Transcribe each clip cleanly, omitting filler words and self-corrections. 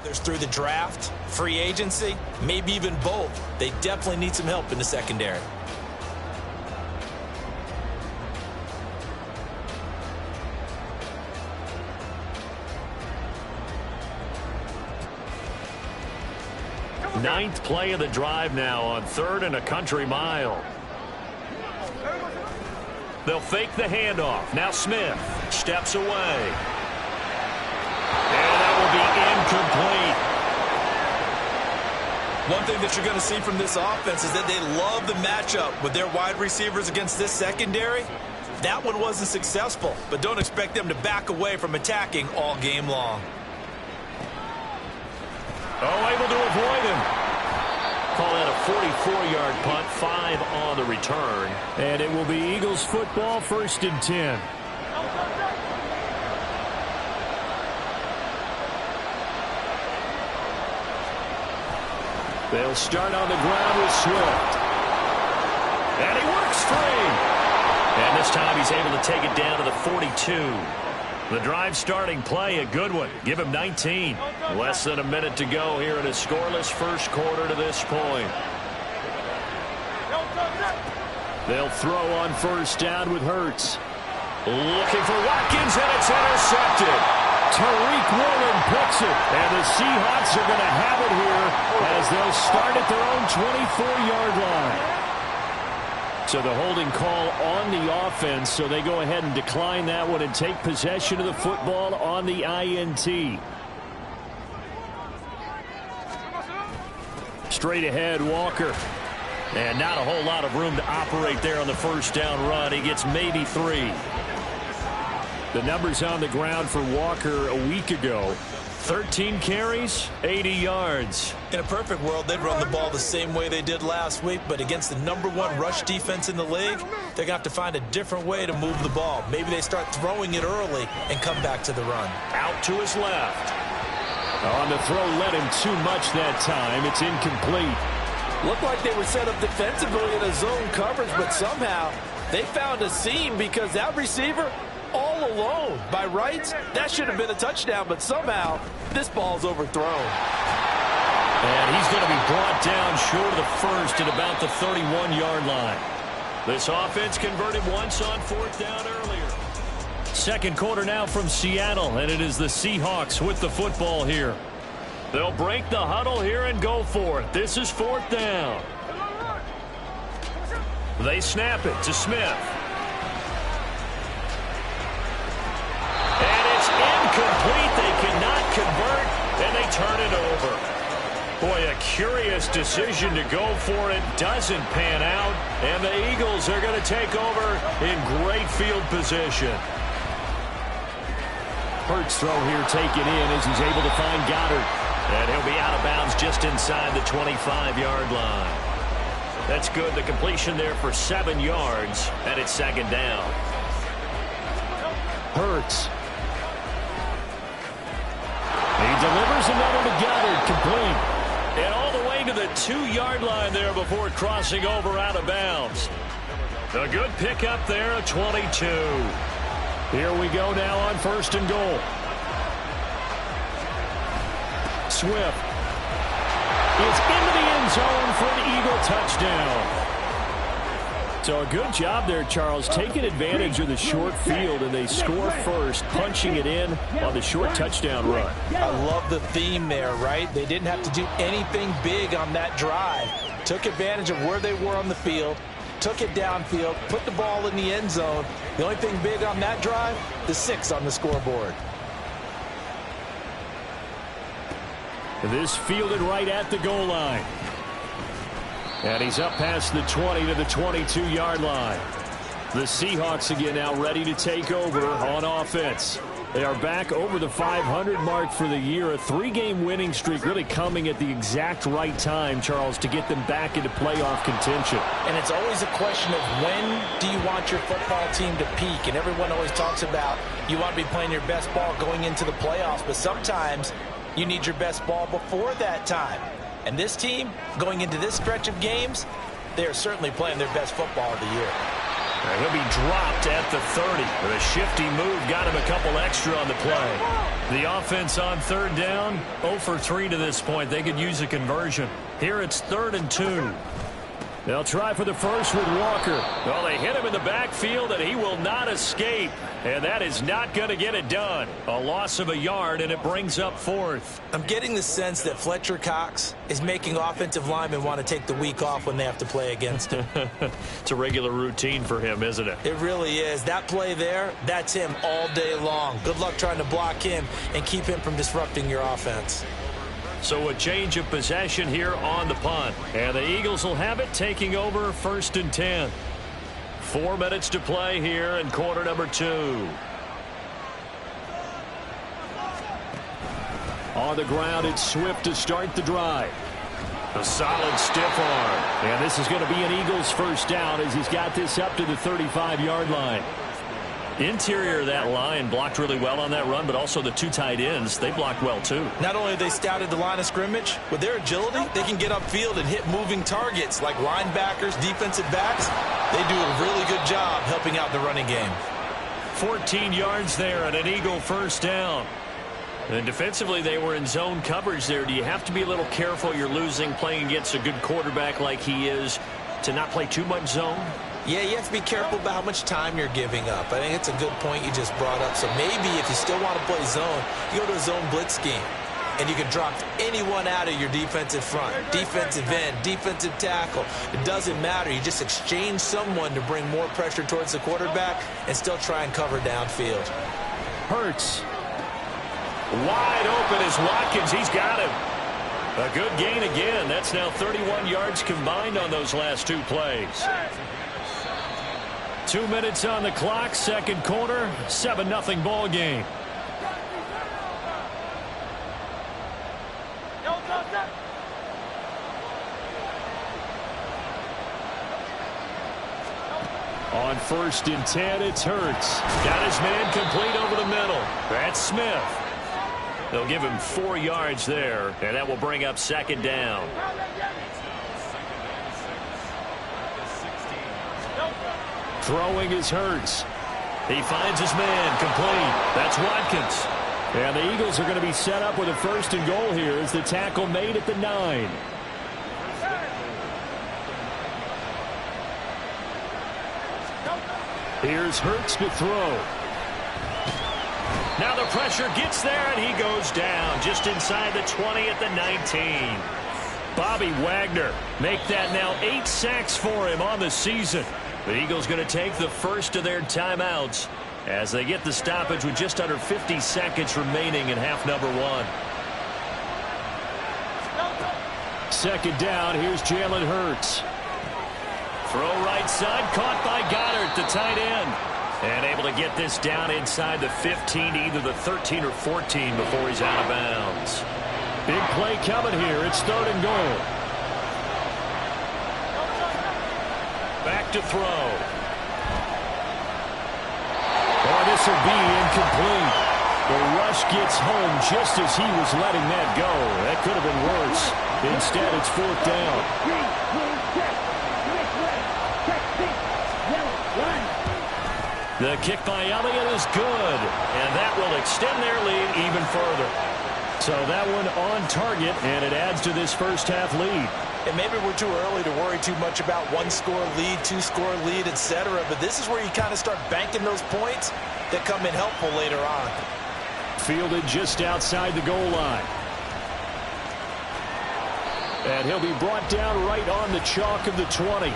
There's through the draft, free agency, maybe even both. They definitely need some help in the secondary. Ninth play of the drive now on 3rd and a country mile. They'll fake the handoff. Now Smith steps away. And that will be incomplete. One thing that you're going to see from this offense is that they love the matchup with their wide receivers against this secondary. That one wasn't successful, but don't expect them to back away from attacking all game long. Oh, able to avoid him. Call that a 44-yard punt, 5 on the return. And it will be Eagles football, 1st and 10. They'll start on the ground with Swift. And he works free. And this time he's able to take it down to the 42. The drive starting play, a good one. Give him 19. Less than a minute to go here in a scoreless first quarter to this point. They'll throw on 1st down with Hurts. Looking for Watkins, and it's intercepted. Tariq Woolen picks it. And the Seahawks are going to have it here as they'll start at their own 24-yard line. So the holding call on the offense, so they go ahead and decline that one and take possession of the football on the INT. Straight ahead, Walker. And not a whole lot of room to operate there on the 1st down run. He gets maybe 3. The numbers on the ground for Walker a week ago. 13 carries, 80 yards. In a perfect world, they'd run the ball the same way they did last week, but against the #1 rush defense in the league, they're going to have to find a different way to move the ball. Maybe they start throwing it early and come back to the run. Out to his left. On the throw, led him too much that time. It's incomplete. Looked like they were set up defensively in a zone coverage, but somehow they found a seam because that receiver all alone. By rights, that should have been a touchdown, but somehow this ball's overthrown. And he's going to be brought down short of the 1st at about the 31-yard line. This offense converted once on 4th down earlier. Second quarter now from Seattle, and it is the Seahawks with the football here. They'll break the huddle here and go for it. This is 4th down. They snap it to Smith. And it's incomplete. They cannot convert, and they turn it over. Boy, a curious decision to go for it. Doesn't pan out, and the Eagles are going to take over in great field position. Hurts throw here taken in as he's able to find Goddard. And he'll be out of bounds just inside the 25-yard line. That's good. The completion there for 7 yards, and it's 2nd down. Hurts. He delivers another to Goddard, complete. And all the way to the 2-yard line there before crossing over out of bounds. A good pickup there at 22. Here we go now on 1st and goal. Swift is into the end zone for an Eagle touchdown. So a good job there, Charles, taking advantage of the short field, and they score first, punching it in on the short touchdown run. I love the theme there, right? They didn't have to do anything big on that drive. Took advantage of where they were on the field, took it downfield, put the ball in the end zone. The only thing big on that drive, the 6 on the scoreboard. This fielded right at the goal line. And he's up past the 20 to the 22-yard line. The Seahawks again now ready to take over on offense. They are back over the 500 mark for the year. A 3-game winning streak really coming at the exact right time, Charles, to get them back into playoff contention. And it's always a question of when do you want your football team to peak? And everyone always talks about you want to be playing your best ball going into the playoffs, but sometimes you need your best ball before that time. And this team, going into this stretch of games, they are certainly playing their best football of the year. And he'll be dropped at the 30. The shifty move got him a couple extra on the play. The offense on third down, 0 for 3 to this point. They could use a conversion. Here it's 3rd and 2. They'll try for the first with Walker. Well, they hit him in the backfield, and he will not escape. And that is not going to get it done. A loss of a yard, and it brings up 4th. I'm getting the sense that Fletcher Cox is making offensive linemen want to take the week off when they have to play against him. It's a regular routine for him, isn't it? It really is. That play there, that's him all day long. Good luck trying to block him and keep him from disrupting your offense. So a change of possession here on the punt. And the Eagles will have it, taking over 1st and 10. 4 minutes to play here in quarter number 2. On the ground, it's Swift to start the drive. A solid stiff arm. And this is going to be an Eagles first down as he's got this up to the 35-yard line. Interior of that line blocked really well on that run, but also the 2 tight ends, they blocked well too. Not only have they scouted the line of scrimmage, with their agility, they can get upfield and hit moving targets like linebackers, defensive backs. They do a really good job helping out the running game. 14 yards there and an Eagle first down. And defensively, they were in zone coverage there. Do you have to be a little careful? You're losing playing against a good quarterback like he is to not play too much zone? Yeah, you have to be careful about how much time you're giving up. I think it's a good point you just brought up. So maybe if you still want to play zone, you go to a zone blitz scheme. And you can drop anyone out of your defensive front. Defensive end, defensive tackle. It doesn't matter. You just exchange someone to bring more pressure towards the quarterback and still try and cover downfield. Hurts. Wide open is Watkins. He's got him. A good gain again. That's now 31 yards combined on those last 2 plays. 2 minutes on the clock, second quarter, 7-0 ball game. On 1st and 10, it's Hurts. Got his man complete over the middle. That's Smith. They'll give him 4 yards there, and that will bring up 2nd down. Throwing is Hurts. He finds his man complete. That's Watkins. And the Eagles are going to be set up with a 1st and goal here as the tackle made at the 9. Here's Hurts to throw. Now the pressure gets there, and he goes down just inside the 20 at the 19. Bobby Wagner make that now 8 sacks for him on the season. The Eagles going to take the first of their timeouts as they get the stoppage with just under 50 seconds remaining in half number 1. 2nd down, here's Jalen Hurts. Throw right side, caught by Goddard, the tight end. And able to get this down inside the 15, either the 13 or 14 before he's out of bounds. Big play coming here. It's 3rd and goal. Back to throw. Oh, this will be incomplete. The rush gets home just as he was letting that go. That could have been worse. Instead, it's 4th down. The kick by Elliott is good, and that will extend their lead even further. So that one on target, and it adds to this first half lead. And maybe we're too early to worry too much about 1-score lead, 2-score lead, etc. But this is where you kind of start banking those points that come in helpful later on. Fielded just outside the goal line. And he'll be brought down right on the chalk of the 20.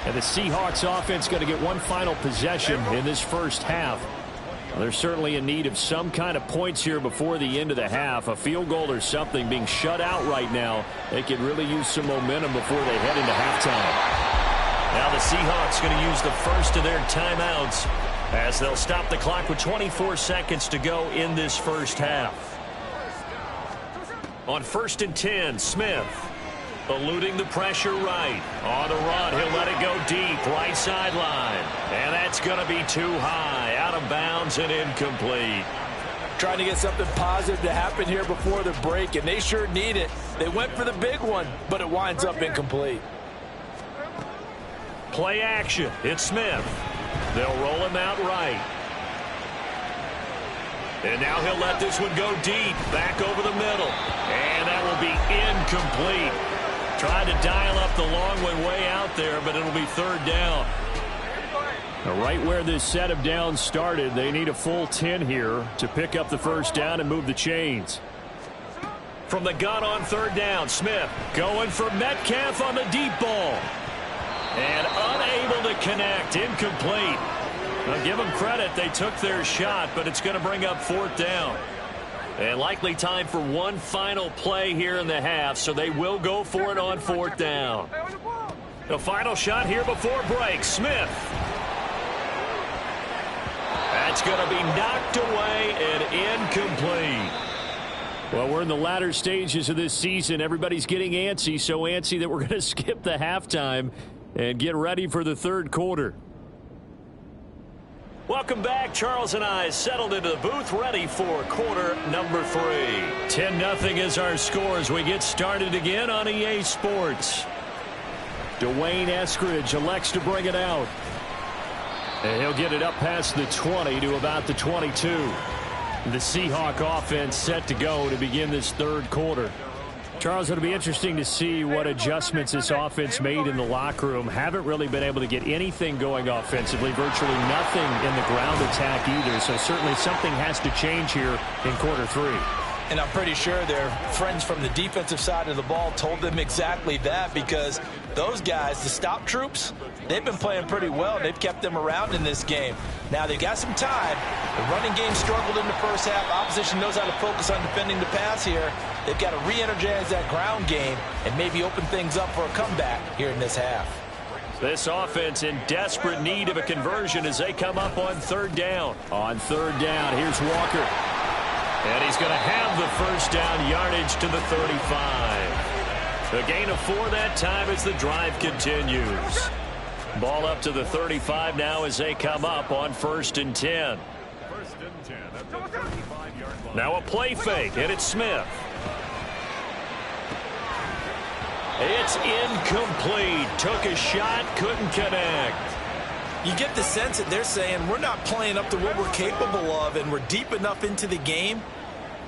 And the Seahawks offense going to get one final possession in this first half. Well, they're certainly in need of some kind of points here before the end of the half. A field goal or something, being shut out right now. They could really use some momentum before they head into halftime. Now the Seahawks going to use the first of their timeouts as they'll stop the clock with 24 seconds to go in this first half. On 1st and 10, Smith. Eluding the pressure right. On the run, he'll let it go deep, right sideline. And that's going to be too high, out of bounds and incomplete. Trying to get something positive to happen here before the break, and they sure need it. They went for the big one, but it winds up incomplete. Play action. It's Smith. They'll roll him out right. And now he'll let this one go deep, back over the middle. And that will be incomplete. Tried to dial up the long way out there, but it'll be third down. Now, right where this set of downs started, they need a full 10 here to pick up the first down and move the chains. From the gun on third down, Smith going for Metcalf on the deep ball. And unable to connect, incomplete. Now, give them credit, they took their shot, but it's going to bring up fourth down. And likely time for one final play here in the half, so they will go for it on fourth down. The final shot here before break, Smith. That's going to be knocked away and incomplete. Well, we're in the latter stages of this season. Everybody's getting antsy, so antsy that we're going to skip the halftime and get ready for the third quarter. Welcome back. Charles and I settled into the booth ready for quarter number 3. 10-0 is our score as we get started again on EA Sports. Dwayne Eskridge elects to bring it out. And he'll get it up past the 20 to about the 22. The Seahawk offense set to go to begin this third quarter. Charles, it'll be interesting to see what adjustments this offense made in the locker room. Haven't really been able to get anything going offensively, virtually nothing in the ground attack either. So certainly something has to change here in quarter 3. And I'm pretty sure their friends from the defensive side of the ball told them exactly that, because those guys, the stop troops, they've been playing pretty well. They've kept them around in this game. Now they've got some time. The running game struggled in the first half. Opposition knows how to focus on defending the pass here. They've got to re-energize that ground game and maybe open things up for a comeback here in this half. This offense in desperate need of a conversion as they come up on third down. On third down, here's Walker. And he's going to have the first down, yardage to the 35. A gain of 4 that time as the drive continues. Ball up to the 35 now as they come up on 1st and 10. Now a play fake, and it's Smith. It's incomplete. Took a shot, couldn't connect. You get the sense that they're saying we're not playing up to what we're capable of, and we're deep enough into the game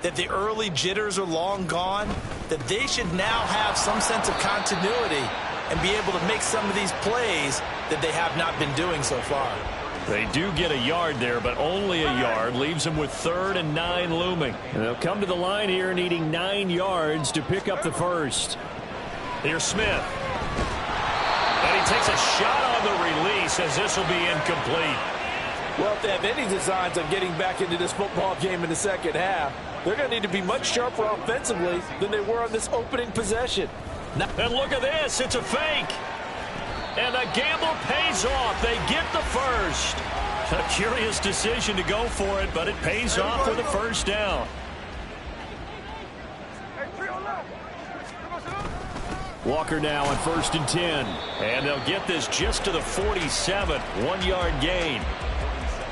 that the early jitters are long gone, that they should now have some sense of continuity and be able to make some of these plays that they have not been doing so far. They do get a yard there, but only a yard. Leaves them with 3rd and 9 looming. And they'll come to the line here needing 9 yards to pick up the first. Here's Smith. And he takes a shot on the release as this will be incomplete. Well, if they have any designs on getting back into this football game in the second half, they're going to need to be much sharper offensively than they were on this opening possession. And look at this. It's a fake. And the gamble pays off. They get the first. A curious decision to go for it, but it pays off with a first down. Walker now on 1st and 10. And they'll get this just to the 47. 1-yard gain.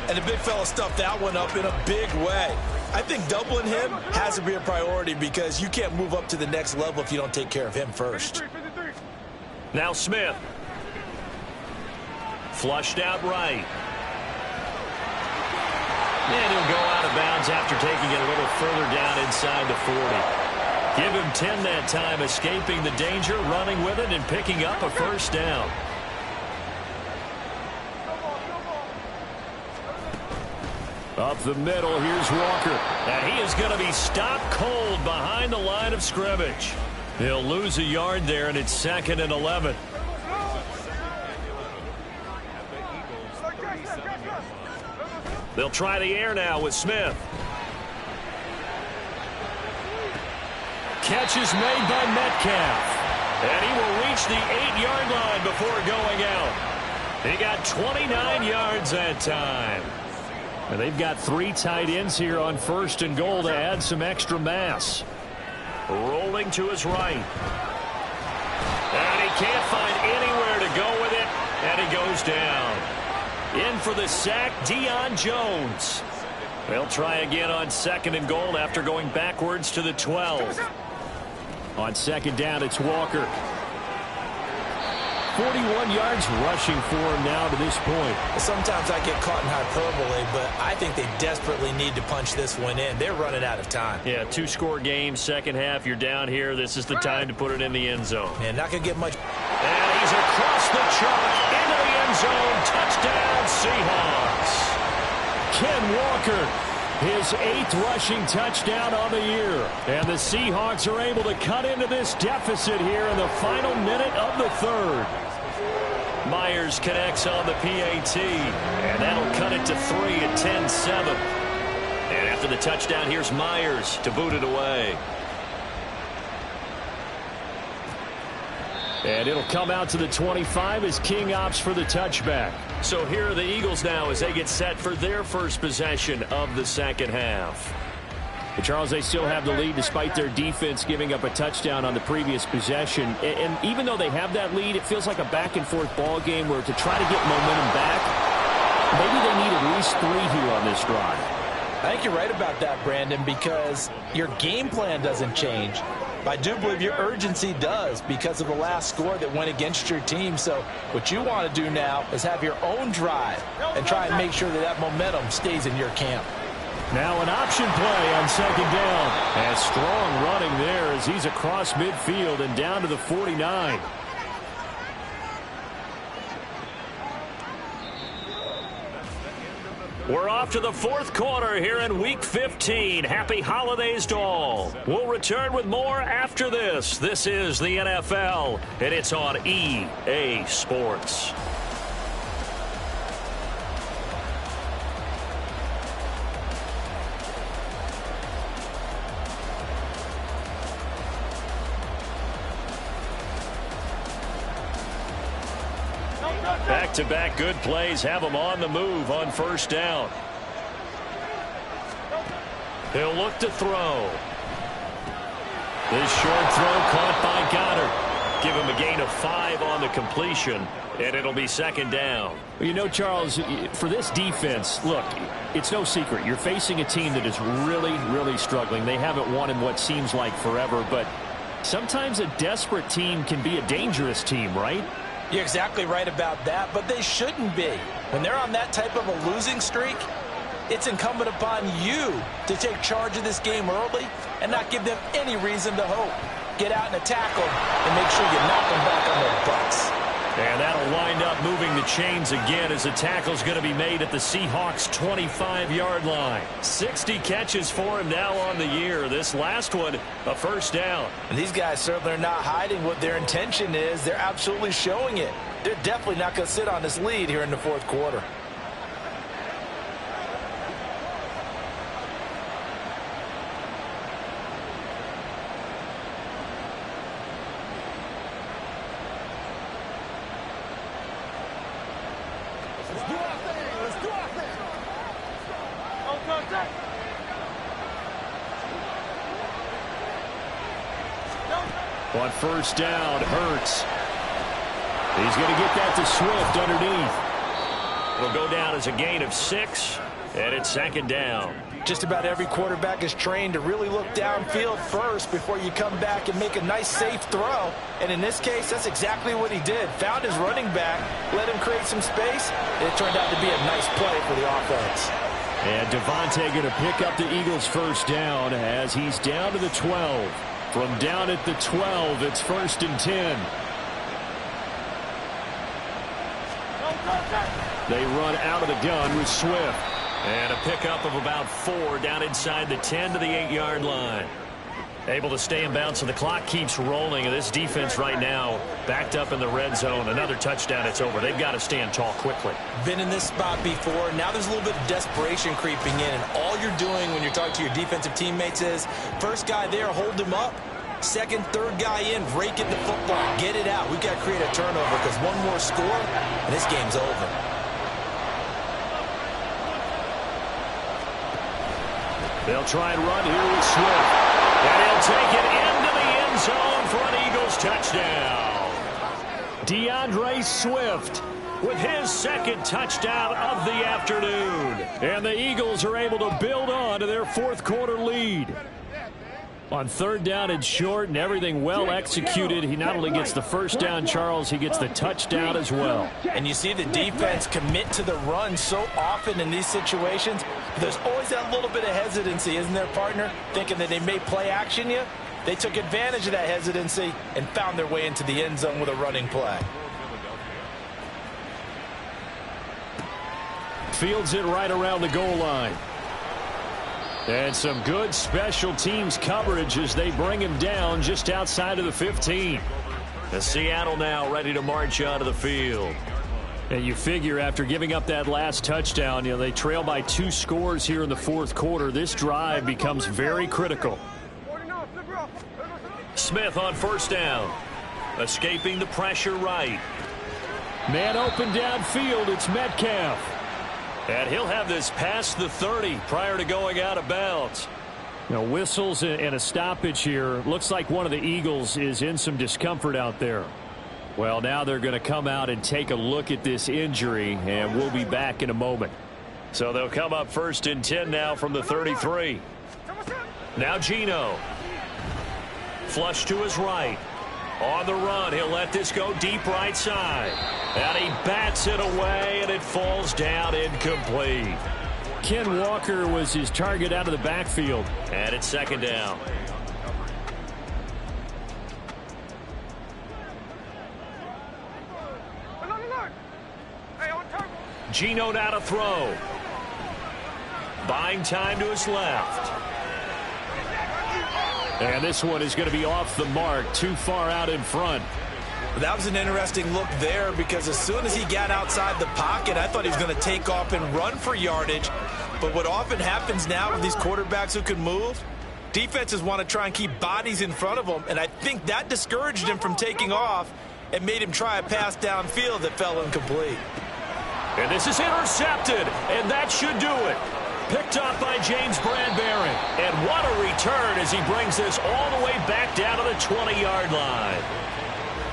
And the big fella stuffed that one up in a big way. I think doubling him has to be a priority, because you can't move up to the next level if you don't take care of him first. Now Smith. Flushed out right. And he'll go out of bounds after taking it a little further down inside the 40. Give him 10 that time, escaping the danger, running with it, and picking up a first down. Up the middle, here's Walker. And he is going to be stopped cold behind the line of scrimmage. He'll lose a yard there, and it's 2nd and 11. They'll try the air now with Smith. Catch is made by Metcalf. And he will reach the 8-yard line before going out. He got 29 yards that time. And they've got 3 tight ends here on 1st and goal to add some extra mass. Rolling to his right. And he can't find anywhere to go with it. And he goes down. In for the sack, Deion Jones. They'll try again on 2nd and goal after going backwards to the 12. On 2nd down, it's Walker. 41 yards rushing for him now to this point. Sometimes I get caught in hyperbole, but I think they desperately need to punch this one in. They're running out of time. Yeah, 2-score game, second half. You're down here. This is the time to put it in the end zone. Man, not going to get much. And he's across the chalk into the end zone. Touchdown, Seahawks. Ken Walker, his 8th rushing touchdown on the year. And the Seahawks are able to cut into this deficit here in the final minute of the third. Myers connects on the PAT, and that'll cut it to 3 at 10-7. And after the touchdown, here's Myers to boot it away. And it'll come out to the 25 as King opts for the touchback. So here are the Eagles now as they get set for their first possession of the second half. But Charles, they still have the lead despite their defense giving up a touchdown on the previous possession. And even though they have that lead, it feels like a back-and-forth ball game where to try to get momentum back, maybe they need at least 3 here on this drive. I think you're right about that, Brandon, because your game plan doesn't change. I do believe your urgency does because of the last score that went against your team. So what you want to do now is have your own drive and try and make sure that that momentum stays in your camp. Now an option play on second down. And strong running there as he's across midfield and down to the 49. We're off to the fourth quarter here in Week 15. Happy holidays to all. We'll return with more after this. This is the NFL, and it's on EA Sports. Back-to-back good plays have them on the move on first down. He'll look to throw. This short throw caught by Goddard. Give him a gain of 5 on the completion, and it'll be second down. Well, you know, Charles, for this defense, look, it's no secret. You're facing a team that is really, really struggling. They haven't won in what seems like forever, but sometimes a desperate team can be a dangerous team, right? You're exactly right about that, but they shouldn't be. When they're on that type of a losing streak, it's incumbent upon you to take charge of this game early and not give them any reason to hope. Get out and attack them and make sure you knock them back on their butts. And that'll wind up moving the chains again as the tackle's going to be made at the Seahawks' 25-yard line. 60 catches for him now on the year. This last one, a first down. And these guys certainly are not hiding what their intention is. They're absolutely showing it. They're definitely not going to sit on this lead here in the fourth quarter. On first down, Hurts. He's going to get that to Swift underneath. It'll go down as a gain of 6, and it's second down. Just about every quarterback is trained to really look downfield first before you come back and make a nice, safe throw. And in this case, that's exactly what he did. Found his running back, let him create some space, and it turned out to be a nice play for the offense. And Devontae going to pick up the Eagles' first down as he's down to the 12. From down at the 12, it's first and 10. They run out of the gun with Swift. And a pickup of about 4 down inside the 10 to the 8-yard line. Able to stay in bounds, so the clock keeps rolling. And this defense right now backed up in the red zone. Another touchdown, it's over. They've got to stand tall quickly. Been in this spot before. Now there's a little bit of desperation creeping in. And all you're doing when you're talking to your defensive teammates is, first guy there, hold him up. Second, third guy in, rake it the football. Get it out. We've got to create a turnover because one more score, and this game's over. They'll try and run here with Swift. And he'll take it into the end zone for an Eagles touchdown. DeAndre Swift with his second touchdown of the afternoon. And the Eagles are able to build on to their fourth quarter lead. On third down and short and everything well executed, he not only gets the first down, Charles, he gets the touchdown as well. And you see the defense commit to the run so often in these situations. There's always that little bit of hesitancy, isn't there, partner? Thinking that they may play action you. They took advantage of that hesitancy and found their way into the end zone with a running play. Fields it right around the goal line. And some good special teams coverage as they bring him down just outside of the 15. The Seattle now ready to march onto the field. And you figure after giving up that last touchdown, they trail by 2 scores here in the fourth quarter. This drive becomes very critical. Smith on first down. Escaping the pressure right. Man open downfield, it's Metcalf. And he'll have this past the 30 prior to going out of bounds. Whistles and a stoppage here. Looks like one of the Eagles is in some discomfort out there. Well, now they're going to come out and take a look at this injury, and we'll be back in a moment. So they'll come up first and 10 now from the 33. Now Geno. Flush to his right. On the run, he'll let this go deep right side. And he bats it away, and it falls down incomplete. Ken Walker was his target out of the backfield. And it's second down. Geno now to throw. Buying time to his left. And this one is going to be off the mark, too far out in front. That was an interesting look there because as soon as he got outside the pocket, I thought he was going to take off and run for yardage. But what often happens now with these quarterbacks who can move, defenses want to try and keep bodies in front of them, and I think that discouraged him from taking off and made him try a pass downfield that fell incomplete. And this is intercepted, and that should do it. Picked up by James Bradbury. And what a return as he brings this all the way back down to the 20-yard line.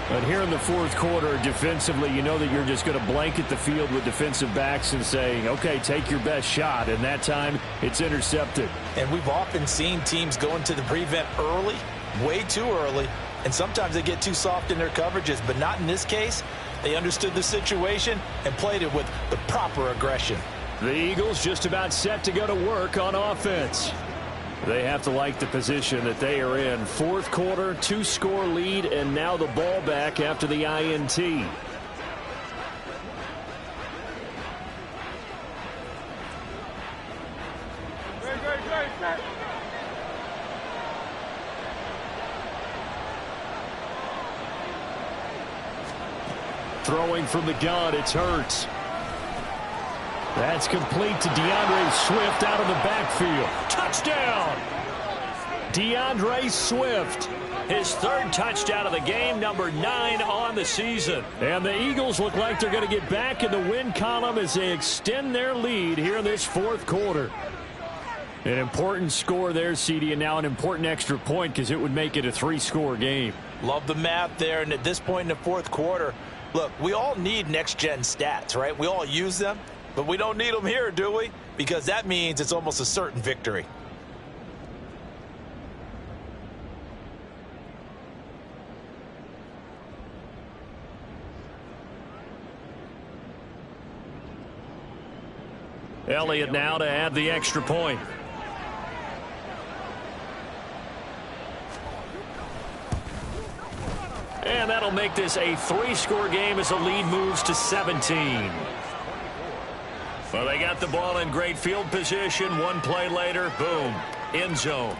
But here in the fourth quarter, defensively, you know that you're just going to blanket the field with defensive backs and say, okay, take your best shot. And that time, it's intercepted. And we've often seen teams go into the prevent early, way too early, and sometimes they get too soft in their coverages, but not in this case. They understood the situation and played it with the proper aggression. The Eagles just about set to go to work on offense. They have to like the position that they are in. Fourth quarter, 2-score lead, and now the ball back after the INT. Throwing from the gun, it's Hurts. That's complete to DeAndre Swift out of the backfield. Touchdown! DeAndre Swift. His third touchdown of the game, number 9 on the season. And the Eagles look like they're going to get back in the win column as they extend their lead here in this fourth quarter. An important score there, CD, and now an important extra point because it would make it a 3-score game. Love the math there, and at this point in the fourth quarter, look, we all need next-gen stats, right? We all use them. But we don't need them here, do we? Because that means it's almost a certain victory. Elliott now to add the extra point. And that'll make this a 3-score game as the lead moves to 17. Well, they got the ball in great field position. One play later, boom, end zone.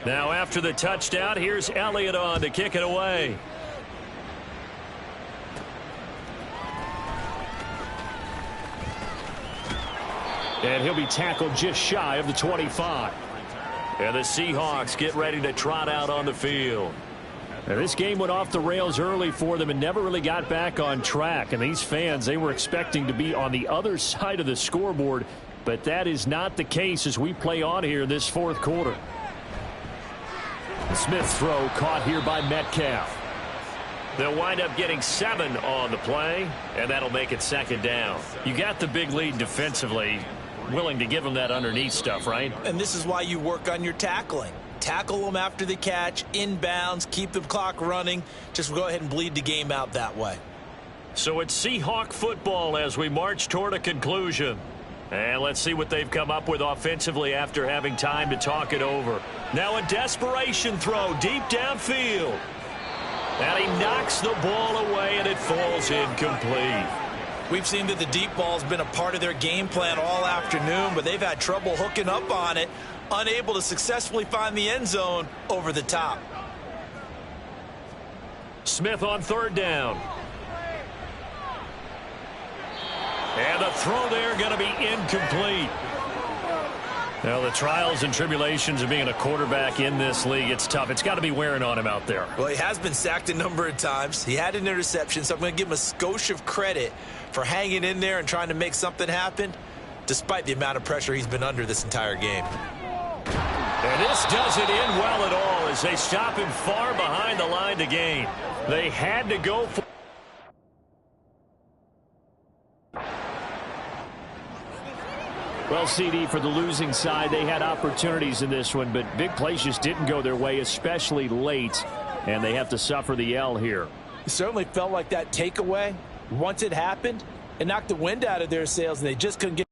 Now after the touchdown, here's Elliott on to kick it away. And he'll be tackled just shy of the 25. And the Seahawks get ready to trot out on the field. Now, this game went off the rails early for them and never really got back on track. And these fans, they were expecting to be on the other side of the scoreboard. But that is not the case as we play on here in this fourth quarter. The Smith throw caught here by Metcalf. They'll wind up getting 7 on the play, and that'll make it 2nd down. You got the big lead defensively, willing to give them that underneath stuff, right? And this is why you work on your tackling. Tackle them after the catch, inbounds, keep the clock running. Just go ahead and bleed the game out that way. So it's Seahawk football as we march toward a conclusion. And let's see what they've come up with offensively after having time to talk it over. Now a desperation throw deep downfield. And he knocks the ball away, and it falls incomplete. We've seen that the deep ball's been a part of their game plan all afternoon, but they've had trouble hooking up on it, unable to successfully find the end zone over the top. Smith on 3rd down. And the throw there going to be incomplete. Now, the trials and tribulations of being a quarterback in this league, it's tough. It's got to be wearing on him out there. Well, he has been sacked a number of times. He had an interception, so I'm going to give him a skosh of credit for hanging in there and trying to make something happen, despite the amount of pressure he's been under this entire game. And this doesn't end well at all as they stop him far behind the line to gain. They had to go for... Well, CD, for the losing side, they had opportunities in this one, but big plays just didn't go their way, especially late, and they have to suffer the L here. It certainly felt like that takeaway, once it happened, it knocked the wind out of their sails, and they just couldn't get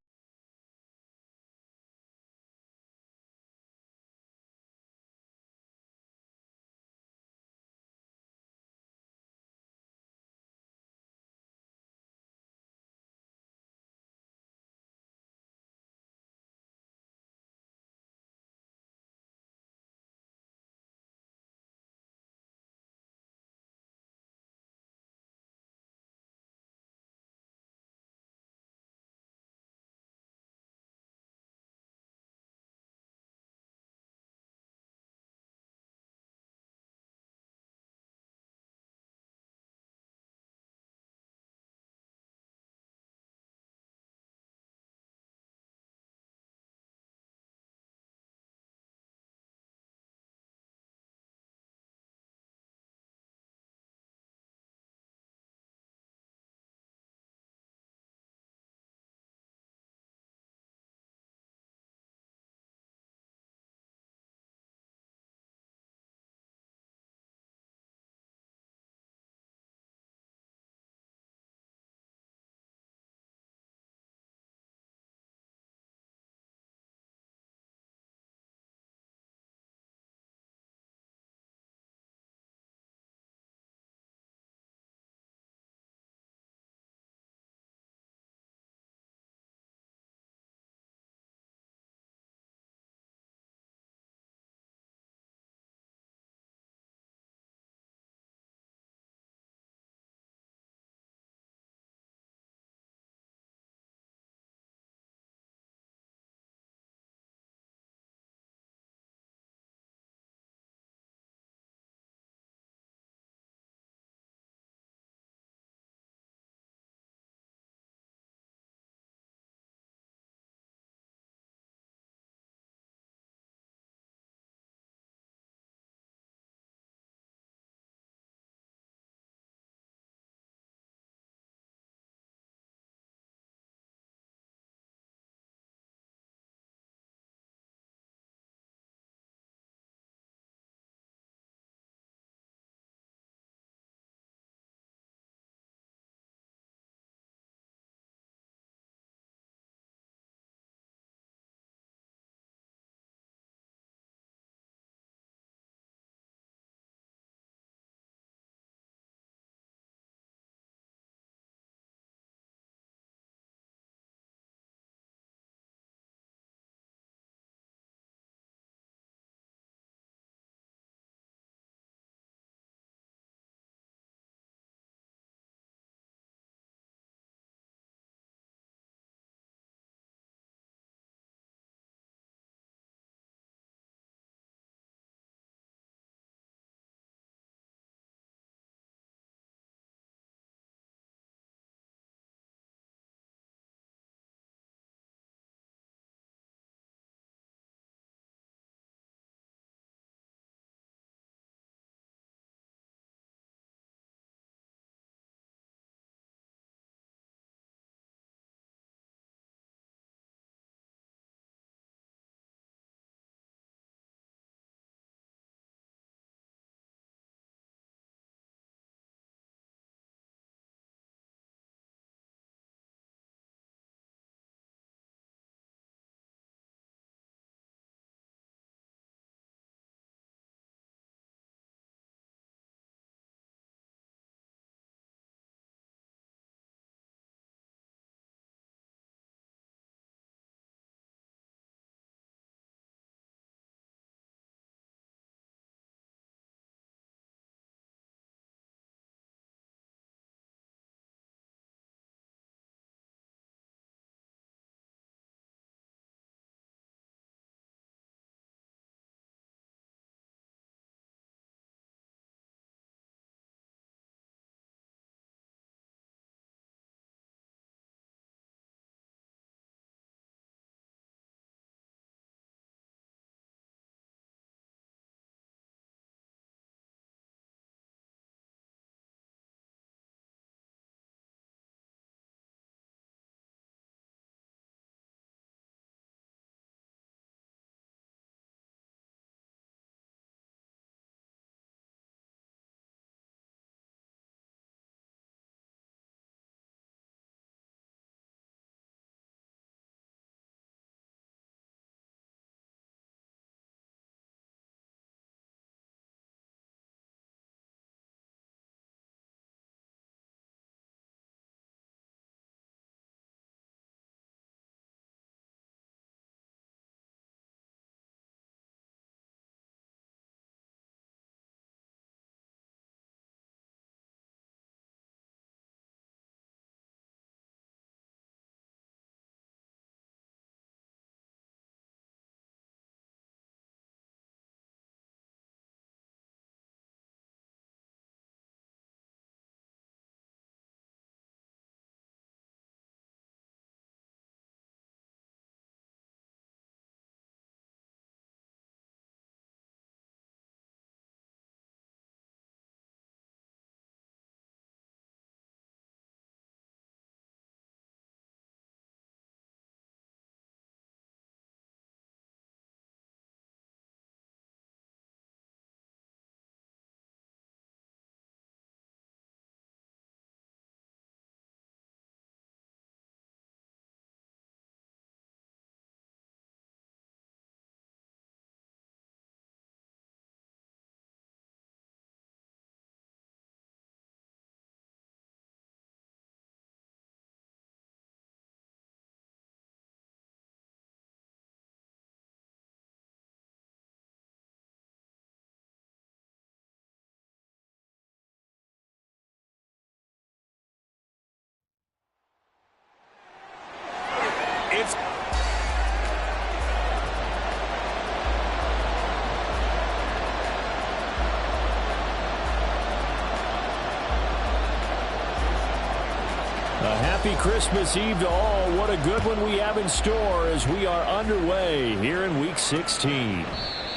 happy Christmas Eve to all. What a good one we have in store as we are underway here in Week 16.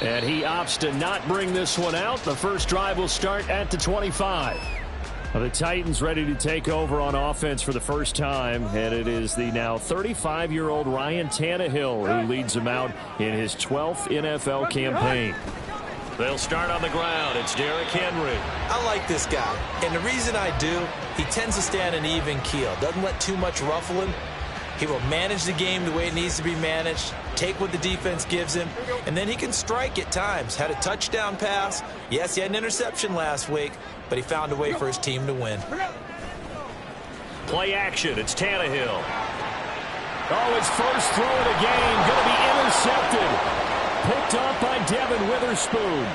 And he opts to not bring this one out. The first drive will start at the 25. The Titans ready to take over on offense for the first time, and it is the now 35-year-old Ryan Tannehill who leads them out in his 12th NFL campaign. They'll start on the ground. It's Derrick Henry. I like this guy, and the reason I do, he tends to stand an even keel. Doesn't let too much ruffle him. He will manage the game the way it needs to be managed, take what the defense gives him, and then he can strike at times. Had a touchdown pass. Yes, he had an interception last week, but he found a way for his team to win. Play action. It's Tannehill. Oh, his first throw of the game going to be intercepted. Picked up by Devin Witherspoon.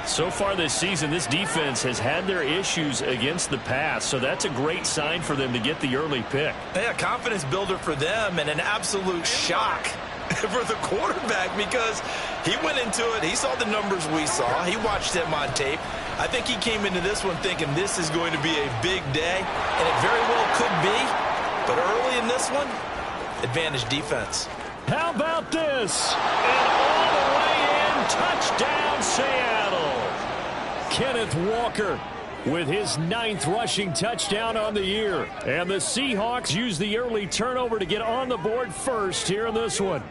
So far this season, this defense has had their issues against the pass, so that's a great sign for them to get the early pick. Yeah, confidence builder for them and an absolute shock for the quarterback because he went into it. He saw the numbers we saw. He watched them on tape. I think he came into this one thinking this is going to be a big day, and it very well could be. But early in this one, advantage defense. How about this? And all the way in, touchdown Seattle. Kenneth Walker with his 9th rushing touchdown on the year. And the Seahawks use the early turnover to get on the board first here in this one.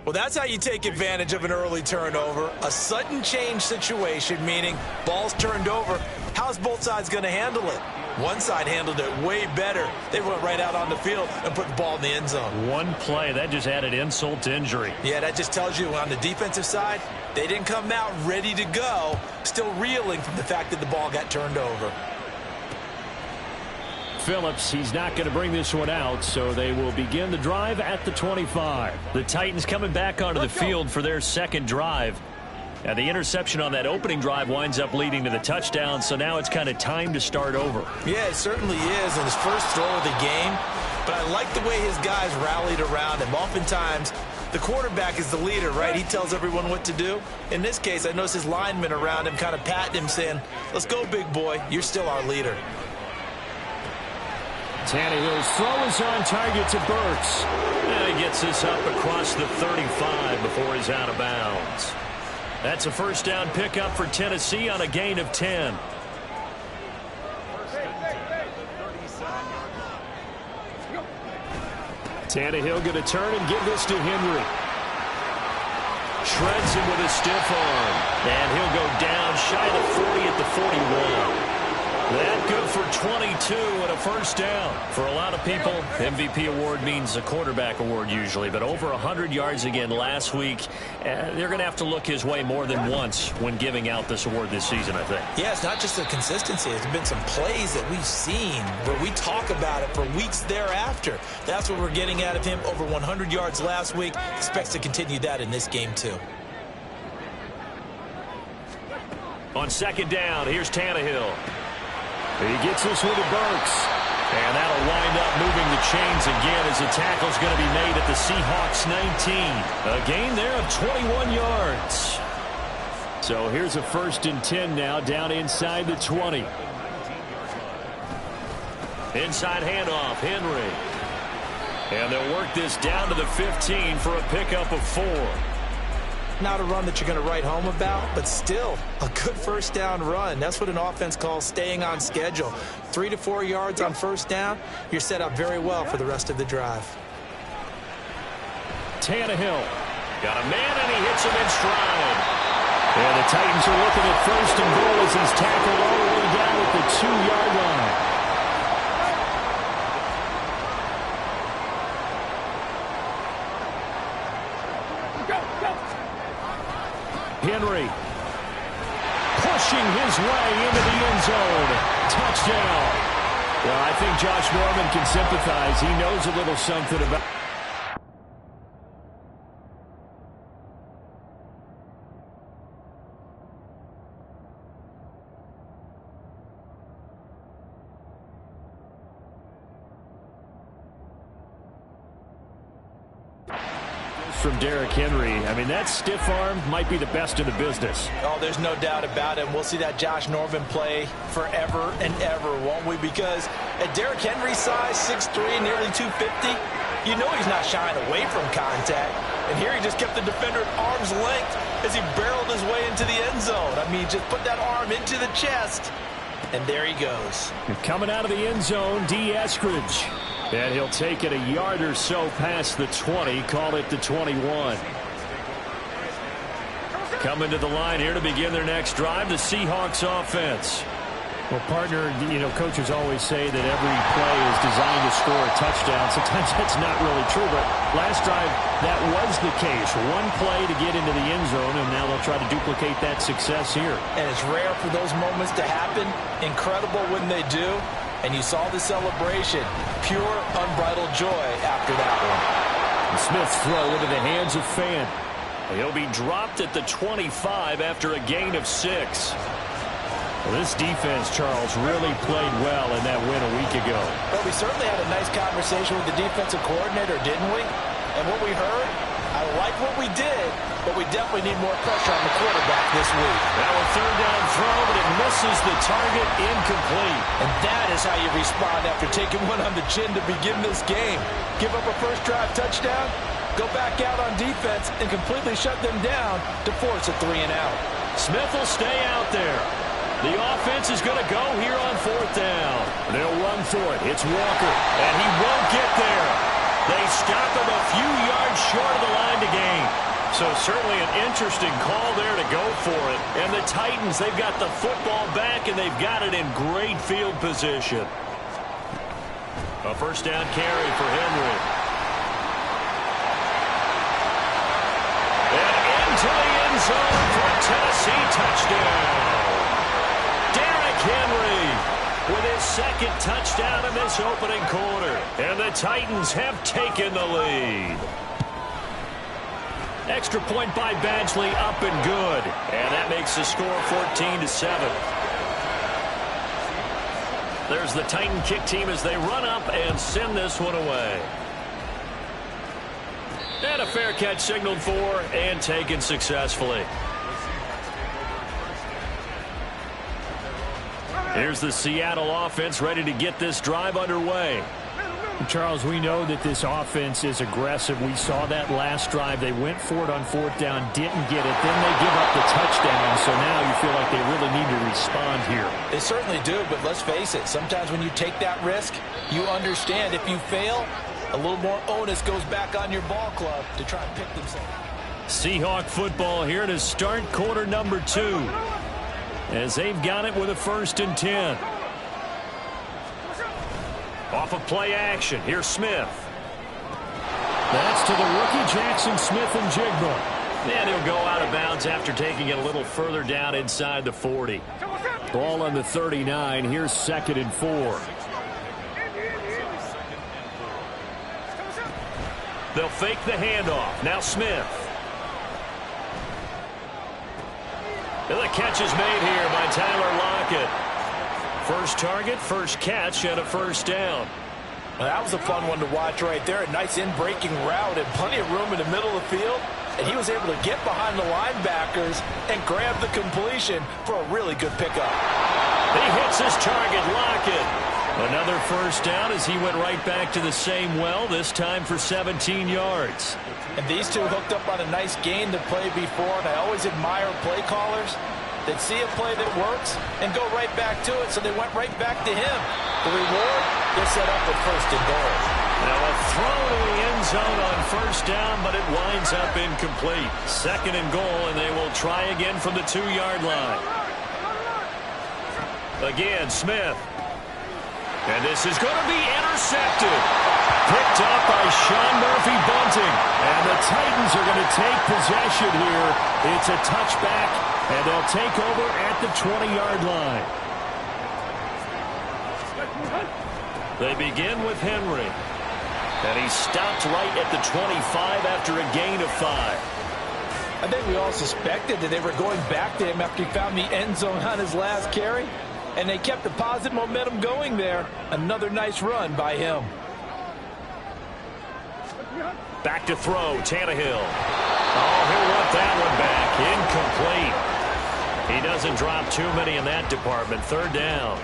Well, that's how you take advantage of an early turnover. A sudden change situation, meaning ball's turned over. How's both sides going to handle it? One side handled it way better. They went right out on the field and put the ball in the end zone. One play, that just added insult to injury. Yeah, that just tells you on the defensive side, they didn't come out ready to go, still reeling from the fact that the ball got turned over. Phillips, he's not going to bring this one out, so they will begin the drive at the 25. The Titans coming back onto the field for their second drive. Now, the interception on that opening drive winds up leading to the touchdown, so now it's kind of time to start over. Yeah, it certainly is in his first throw of the game, but I like the way his guys rallied around him. Oftentimes, the quarterback is the leader, right? He tells everyone what to do. In this case, I noticed his linemen around him kind of patting him, saying, let's go, big boy. You're still our leader. Tannehill's throw is on target to Burks. And he gets this up across the 35 before he's out of bounds. That's a first down pickup for Tennessee on a gain of 10. Tannehill going to turn and give this to Henry. Shreds him with a stiff arm. And he'll go down shy of the 40 at the 41. That good for 22 and a first down. For a lot of people, MVP award means a quarterback award usually, but over 100 yards again last week. They're going to have to look his way more than once when giving out this award this season, I think. Yeah, it's not just the consistency. There's been some plays that we've seen where we talk about it for weeks thereafter. That's what we're getting out of him. Over 100 yards last week. Expects to continue that in this game, too. On second down, here's Tannehill. He gets this one to Burks. And that'll wind up moving the chains again as the tackle's going to be made at the Seahawks 19. A gain there of 21 yards. So here's a 1st and 10 now down inside the 20. Inside handoff, Henry. And they'll work this down to the 15 for a pickup of 4. Not a run that you're going to write home about, but still a good first down run. That's what an offense calls staying on schedule. 3 to 4 yards on first down, you're set up very well for the rest of the drive. Tannehill. Got a man, and he hits him in stride. And the Titans are looking at 1st and goal as he's tackled all the way down at the 2-yard line. Henry pushing his way into the end zone. Touchdown. Well, I think Josh Norman can sympathize. He knows a little something about... from Derrick Henry. I mean, that stiff arm might be the best in the business. Oh, there's no doubt about it. We'll see that Josh Norman play forever and ever, won't we? Because at Derrick Henry's size, 6'3", nearly 250, you know he's not shying away from contact. And here he just kept the defender at arm's length as he barreled his way into the end zone. I mean, just put that arm into the chest, and there he goes. And coming out of the end zone, D. Eskridge. And he'll take it a yard or so past the 20, call it the 21. Coming to the line here to begin their next drive, the Seahawks offense. Well, partner, you know, coaches always say that every play is designed to score a touchdown. Sometimes that's not really true, but last drive, that was the case. One play to get into the end zone, and now they'll try to duplicate that success here. And it's rare for those moments to happen. Incredible when they do. And you saw the celebration. Pure, unbridled joy after that one. The Smith's throw into the hands of Fant. He'll be dropped at the 25 after a gain of 6. Well, this defense, Charles, really played well in that win a week ago. Well, we certainly had a nice conversation with the defensive coordinator, didn't we? And what we heard, I like what we did, but we definitely need more pressure on the quarterback this week. Now a third down throw, but it misses the target, incomplete. And that is how you respond after taking one on the chin to begin this game. Give up a first drive touchdown, go back out on defense, and completely shut them down to force a 3-and-out. Smith will stay out there. The offense is going to go here on fourth down. They'll run for it. It's Walker. And he won't get there. They stop him a few yards short of the line to gain. So certainly an interesting call there to go for it. And the Titans, they've got the football back, and they've got it in great field position. A first down carry for Henry. And into the end zone for a Tennessee touchdown. Henry with his second touchdown in this opening quarter. And the Titans have taken the lead. Extra point by Badgley, up and good. And that makes the score 14-7. There's the Titan kick team as they run up and send this one away. And a fair catch signaled for and taken successfully. Here's the Seattle offense ready to get this drive underway. Charles, we know that this offense is aggressive. We saw that last drive. They went for it on fourth down, didn't get it. Then they give up the touchdown. So now you feel like they really need to respond here. They certainly do, but let's face it. Sometimes when you take that risk, you understand if you fail, a little more onus goes back on your ball club to try and pick themselves. Seahawk football here to start quarter number 2. As they've got it with a 1st and 10. Off of play action, here's Smith. That's to the rookie Jackson Smith-Njigba. And he'll go out of bounds after taking it a little further down inside the 40. Ball on the 39, here's 2nd and 4. They'll fake the handoff. Now Smith. And the catch is made here by Tyler Lockett. First target, first catch, and a first down. Well, that was a fun one to watch right there. A nice in-breaking route and plenty of room in the middle of the field. And he was able to get behind the linebackers and grab the completion for a really good pickup. He hits his target, Lockett. Another first down as he went right back to the same well, this time for 17 yards. And these two hooked up on a nice gain to play before, and I always admire play callers that see a play that works and go right back to it, so they went right back to him. The reward, they're set up with 1st and goal. Now a throw to the end zone on first down, but it winds up incomplete. 2nd and goal, and they will try again from the 2-yard line. Again, Smith. And this is going to be intercepted. Picked up by Sean Murphy-Bunting. And the Titans are going to take possession here. It's a touchback, and they'll take over at the 20-yard line. They begin with Henry. And he stopped right at the 25 after a gain of 5. I think we all suspected that they were going back to him after he found the end zone on his last carry. And they kept the positive momentum going there. Another nice run by him. Back to throw, Tannehill. Oh, he'll want that one back. Incomplete. He doesn't drop too many in that department. 3rd down.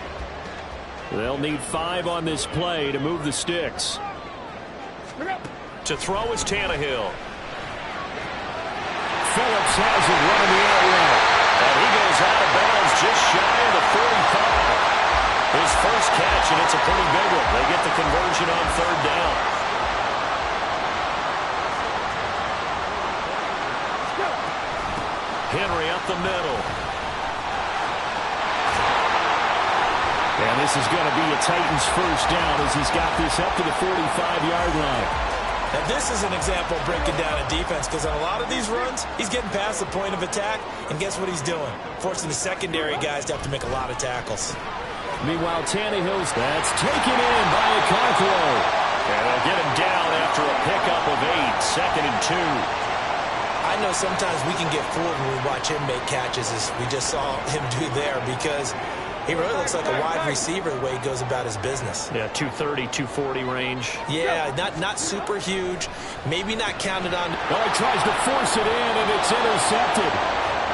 They'll need 5 on this play to move the sticks. To throw is Tannehill. Phillips has it running the other way. And he goes out of bounds just shy of the 45. His first catch, and it's a pretty big one. They get the conversion on 3rd down. Henry up the middle. And this is going to be a Titans first down as he's got this up to the 45-yard line. And this is an example of breaking down a defense, because on a lot of these runs, he's getting past the point of attack, and guess what he's doing? Forcing the secondary guys to have to make a lot of tackles. Meanwhile, Tannehill's that's taken in by Okonkwo. And they'll get him down after a pickup of 8, 2nd and 2. I know sometimes we can get fooled when we watch him make catches, as we just saw him do there, because he really looks like a wide receiver the way he goes about his business. Yeah, 230, 240 range. Yeah, not super huge. Maybe not counted on. Well, he tries to force it in, and it's intercepted.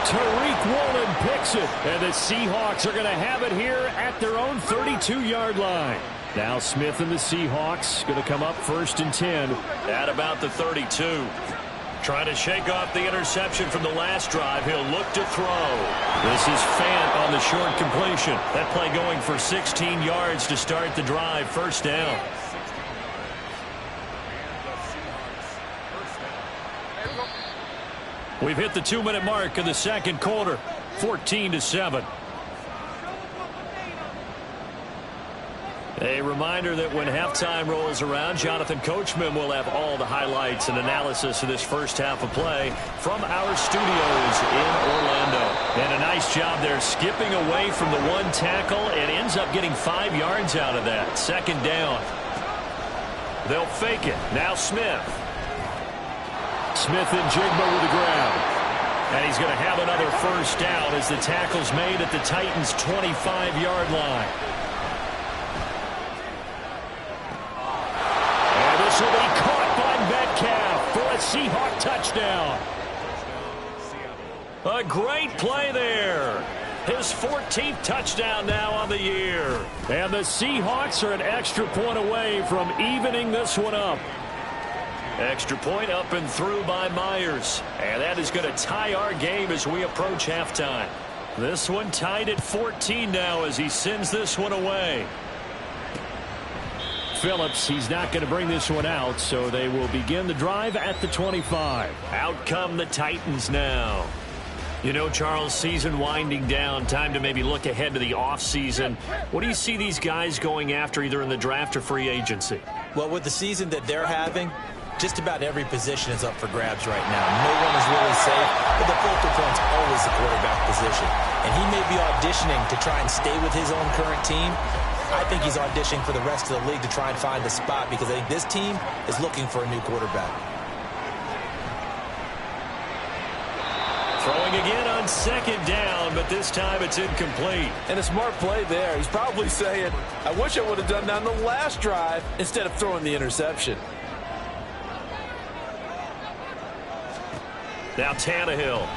Tariq Woolen picks it, and the Seahawks are going to have it here at their own 32-yard line. Now Smith and the Seahawks going to come up 1st and 10. At about the 32. Trying to shake off the interception from the last drive. He'll look to throw. This is Fant on the short completion. That play going for 16 yards to start the drive. 1st down. We've hit the 2-minute mark of the 2nd quarter. 14-7. A reminder that when halftime rolls around, Jonathan Coachman will have all the highlights and analysis of this first half of play from our studios in Orlando. And a nice job there skipping away from the 1 tackle and ends up getting 5 yards out of that. 2nd down. They'll fake it. Now Smith. Smith and Jigba with the grab. And he's going to have another 1st down as the tackle's made at the Titans' 25-yard line. This will be caught by Metcalf for a Seahawk touchdown. A great play there. His 14th touchdown now on the year. And the Seahawks are an extra point away from evening this one up. Extra point up and through by Myers. And that is going to tie our game as we approach halftime. This one tied at 14 now as he sends this one away. Phillips, he's not going to bring this one out, so they will begin the drive at the 25. Out come the Titans now. You know, Charles, season winding down, time to maybe look ahead to the offseason. What do you see these guys going after either in the draft or free agency? Well, with the season that they're having, just about every position is up for grabs right now. No one is really safe, but the focal point's always the quarterback position. And he may be auditioning to try and stay with his own current team. I think he's auditioning for the rest of the league to try and find a spot, because I think this team is looking for a new quarterback. Throwing again on 2nd down, but this time it's incomplete. And a smart play there. He's probably saying, I wish I would have done that on the last drive instead of throwing the interception. Now Tannehill.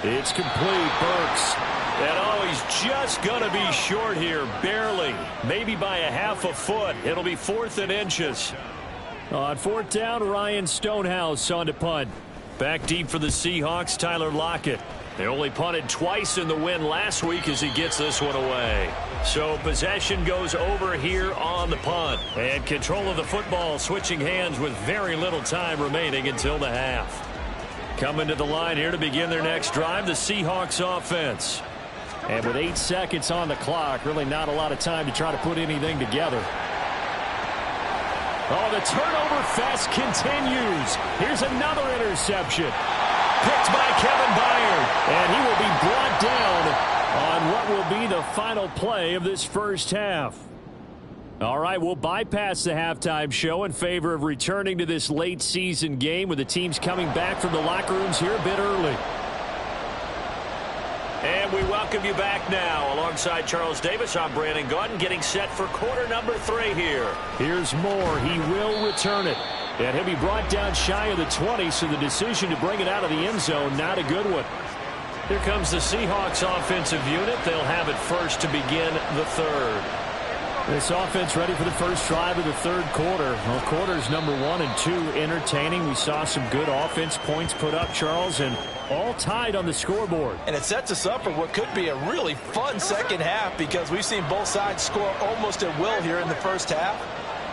It's complete. Burks. And oh, he's just going to be short here, barely. Maybe by a half a foot. It'll be 4th and inches. On 4th down, Ryan Stonehouse on to punt. Back deep for the Seahawks, Tyler Lockett. They only punted twice in the win last week as he gets this one away. So possession goes over here on the punt. And control of the football switching hands with very little time remaining until the half. Coming to the line here to begin their next drive, the Seahawks offense. And with 8 seconds on the clock, really not a lot of time to try to put anything together. Oh, the turnover fest continues. Here's another interception. Picked by Kevin Byard. And he will be brought down on what will be the final play of this first half. All right, we'll bypass the halftime show in favor of returning to this late season game with the teams coming back from the locker rooms here a bit early. And we welcome you back now. Alongside Charles Davis, I'm Brandon Gaudin, getting set for quarter number 3 here. Here's Moore. He will return it. And he'll be brought down shy of the 20, so the decision to bring it out of the end zone, not a good one. Here comes the Seahawks offensive unit. They'll have it first to begin the third. This offense ready for the first drive of the third quarter. Well, quarters number 1 and 2 entertaining. We saw some good offense points put up, Charles, and all tied on the scoreboard. And it sets us up for what could be a really fun second half because we've seen both sides score almost at will here in the first half.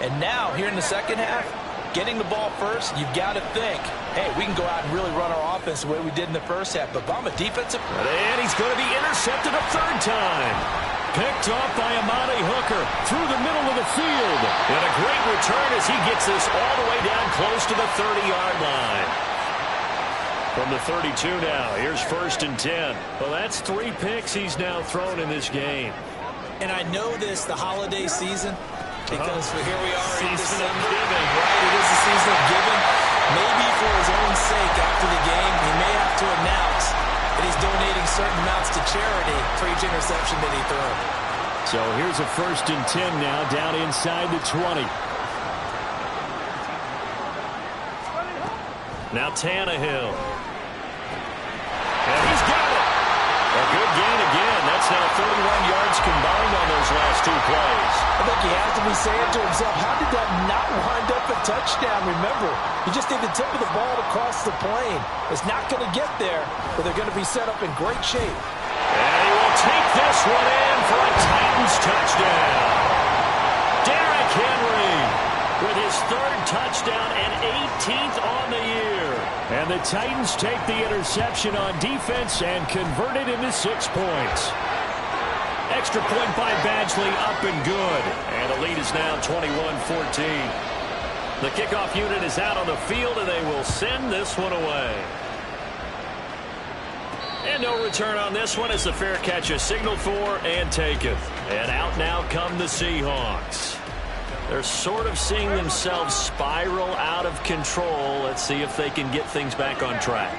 And now, here in the second half, getting the ball first, you've got to think, hey, we can go out and really run our offense the way we did in the first half. But I'm a defensive. And he's going to be intercepted a third time. Picked off by Amani Hooker through the middle of the field. And a great return as he gets this all the way down close to the 30-yard line. From the 32 now, here's 1st and 10. Well, that's 3 picks he's now thrown in this game. And I know this, the holiday season, because here we are in Season of December. giving. Right, it is the season of giving. Maybe for his own sake after the game, he may have to announce that he's donating certain amounts to charity for each interception that he threw. So here's a 1st and 10 now, down inside the 20. Now Tannehill. And he's got it. A good gain again. That's now 31 yards combined on those last 2 plays. I think he has to be saying to himself, how did that not wind up a touchdown? Remember, you just need the tip of the ball to cross the plane. It's not going to get there, but they're going to be set up in great shape. And he will take this one in for a Titans touchdown. Derrick Henry with his 3rd touchdown and 18th on the year. And the Titans take the interception on defense and convert it into 6 points. Extra point by Badgley, up and good. And the lead is now 21-14. The kickoff unit is out on the field, and they will send this one away. And no return on this one as the fair catch is signaled for and taken. And out now come the Seahawks. They're sort of seeing themselves spiral out of control. Let's see if they can get things back on track.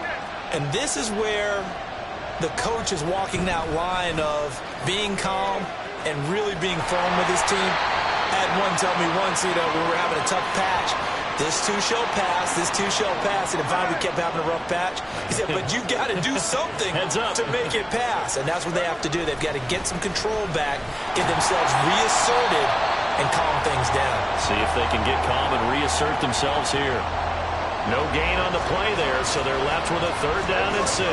And this is where the coach is walking that line of being calm and really being firm with his team. I had one tell me once, when we were having a tough patch, this too shall pass, this too shall pass, and if finally we kept having a rough patch, he said, but you got to do something to make it pass. And that's what they have to do. They've got to get some control back, get themselves reasserted, and calm things down. See if they can get calm and reassert themselves here. No gain on the play there, so they're left with a 3rd down and 6.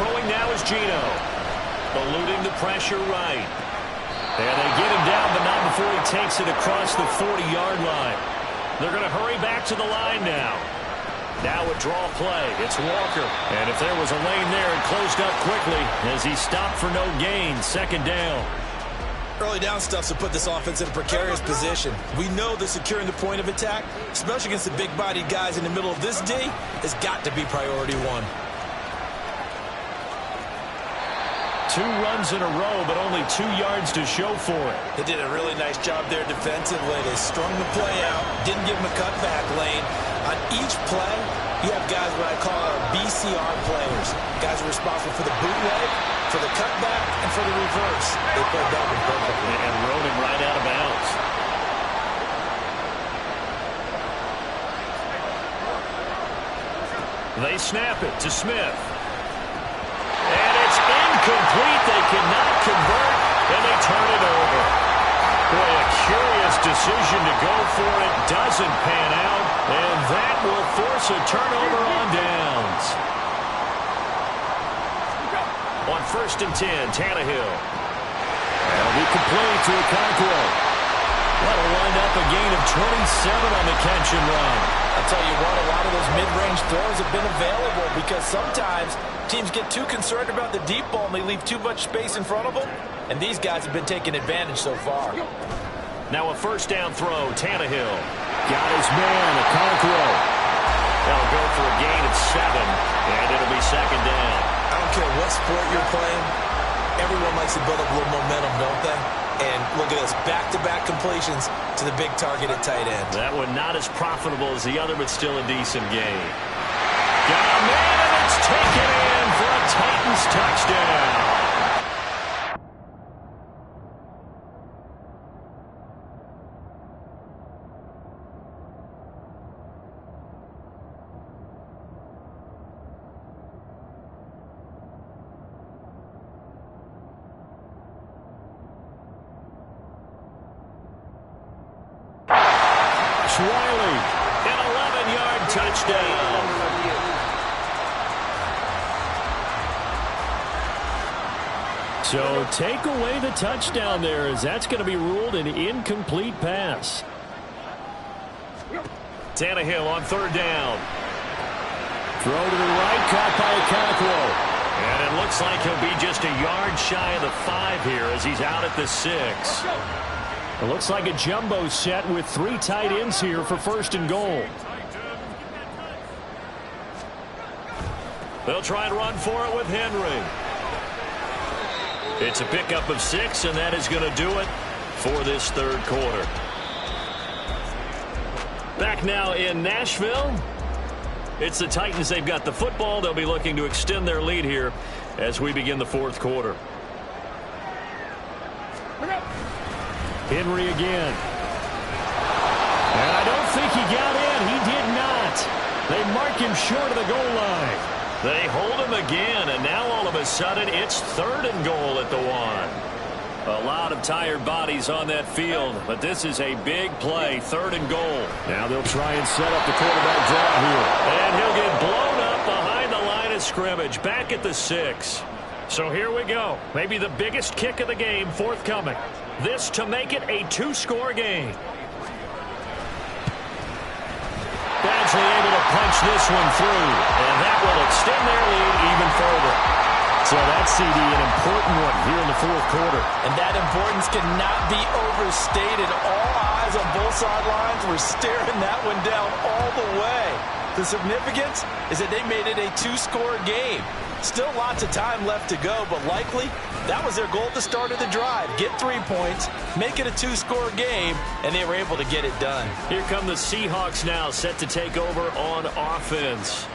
Throwing now is Geno. Eluding the pressure right. And they get him down, but not before he takes it across the 40-yard line. They're going to hurry back to the line now. Now a draw play. It's Walker. And if there was a lane there, it closed up quickly as he stopped for no gain. 2nd down. Early down stuff's to put this offense in a precarious position. We know that securing the point of attack, especially against the big-bodied guys in the middle of this D, has got to be priority 1. 2 runs in a row, but only 2 yards to show for it. They did a really nice job there defensively. They strung the play out, didn't give him a cutback lane. On each play, you have guys what I call our BCR players. Guys are responsible for the bootleg, for the cutback, and for the reverse. They played that one perfectly. And rode him right out of bounds. They snap it to Smith. And it's incomplete. They cannot convert, and they turn it over. Boy, a curious decision to go for it. Doesn't pan out, and that will force a turnover on downs. On 1st and 10, Tannehill. That'll be complete to Okonkwo. That'll wind up a gain of 27 on the catch and run. I'll tell you what, a lot of those mid-range throws have been available because sometimes teams get too concerned about the deep ball and they leave too much space in front of them. and these guys have been taking advantage so far. Now a first down throw, Tannehill. Got his man, Okonkwo. They'll go for a gain of 7, and it'll be second down. I don't care what sport you're playing. Everyone likes to build up a little momentum, don't they? And look at this, back-to-back completions to the big target at tight end. That one not as profitable as the other, but still a decent gain. Got a man, and it's taken in for a Titans touchdown. Riley, an 11-yard touchdown. So take away the touchdown there, as that's going to be ruled an incomplete pass. Tannehill on third down. Throw to the right, caught by Okonkwo. And it looks like he'll be just a yard shy of the 5 here as he's out at the 6. It looks like a jumbo set with 3 tight ends here for first and goal. They'll try and run for it with Henry. It's a pickup of 6, and that is going to do it for this third quarter. Back now in Nashville. It's the Titans. They've got the football. They'll be looking to extend their lead here as we begin the fourth quarter. Henry again. And I don't think he got in. He did not. They mark him short of the goal line. They hold him again, and now all of a sudden it's third and goal at the 1. A lot of tired bodies on that field, but this is a big play, third and goal. Now they'll try and set up the quarterback draw here. And he'll get blown up behind the line of scrimmage, back at the 6. So here we go. Maybe the biggest kick of the game forthcoming. This to make it a 2-score game. Badgley able to punch this one through, and that will extend their lead even further. So that's, CD, an important one here in the fourth quarter. And that importance cannot be overstated. All eyes on both sidelines were staring that one down all the way. The significance is that they made it a 2-score game. Still lots of time left to go, but likely that was their goal at the start of the drive. Get 3 points, make it a 2-score game, and they were able to get it done. Here come the Seahawks now, set to take over on offense.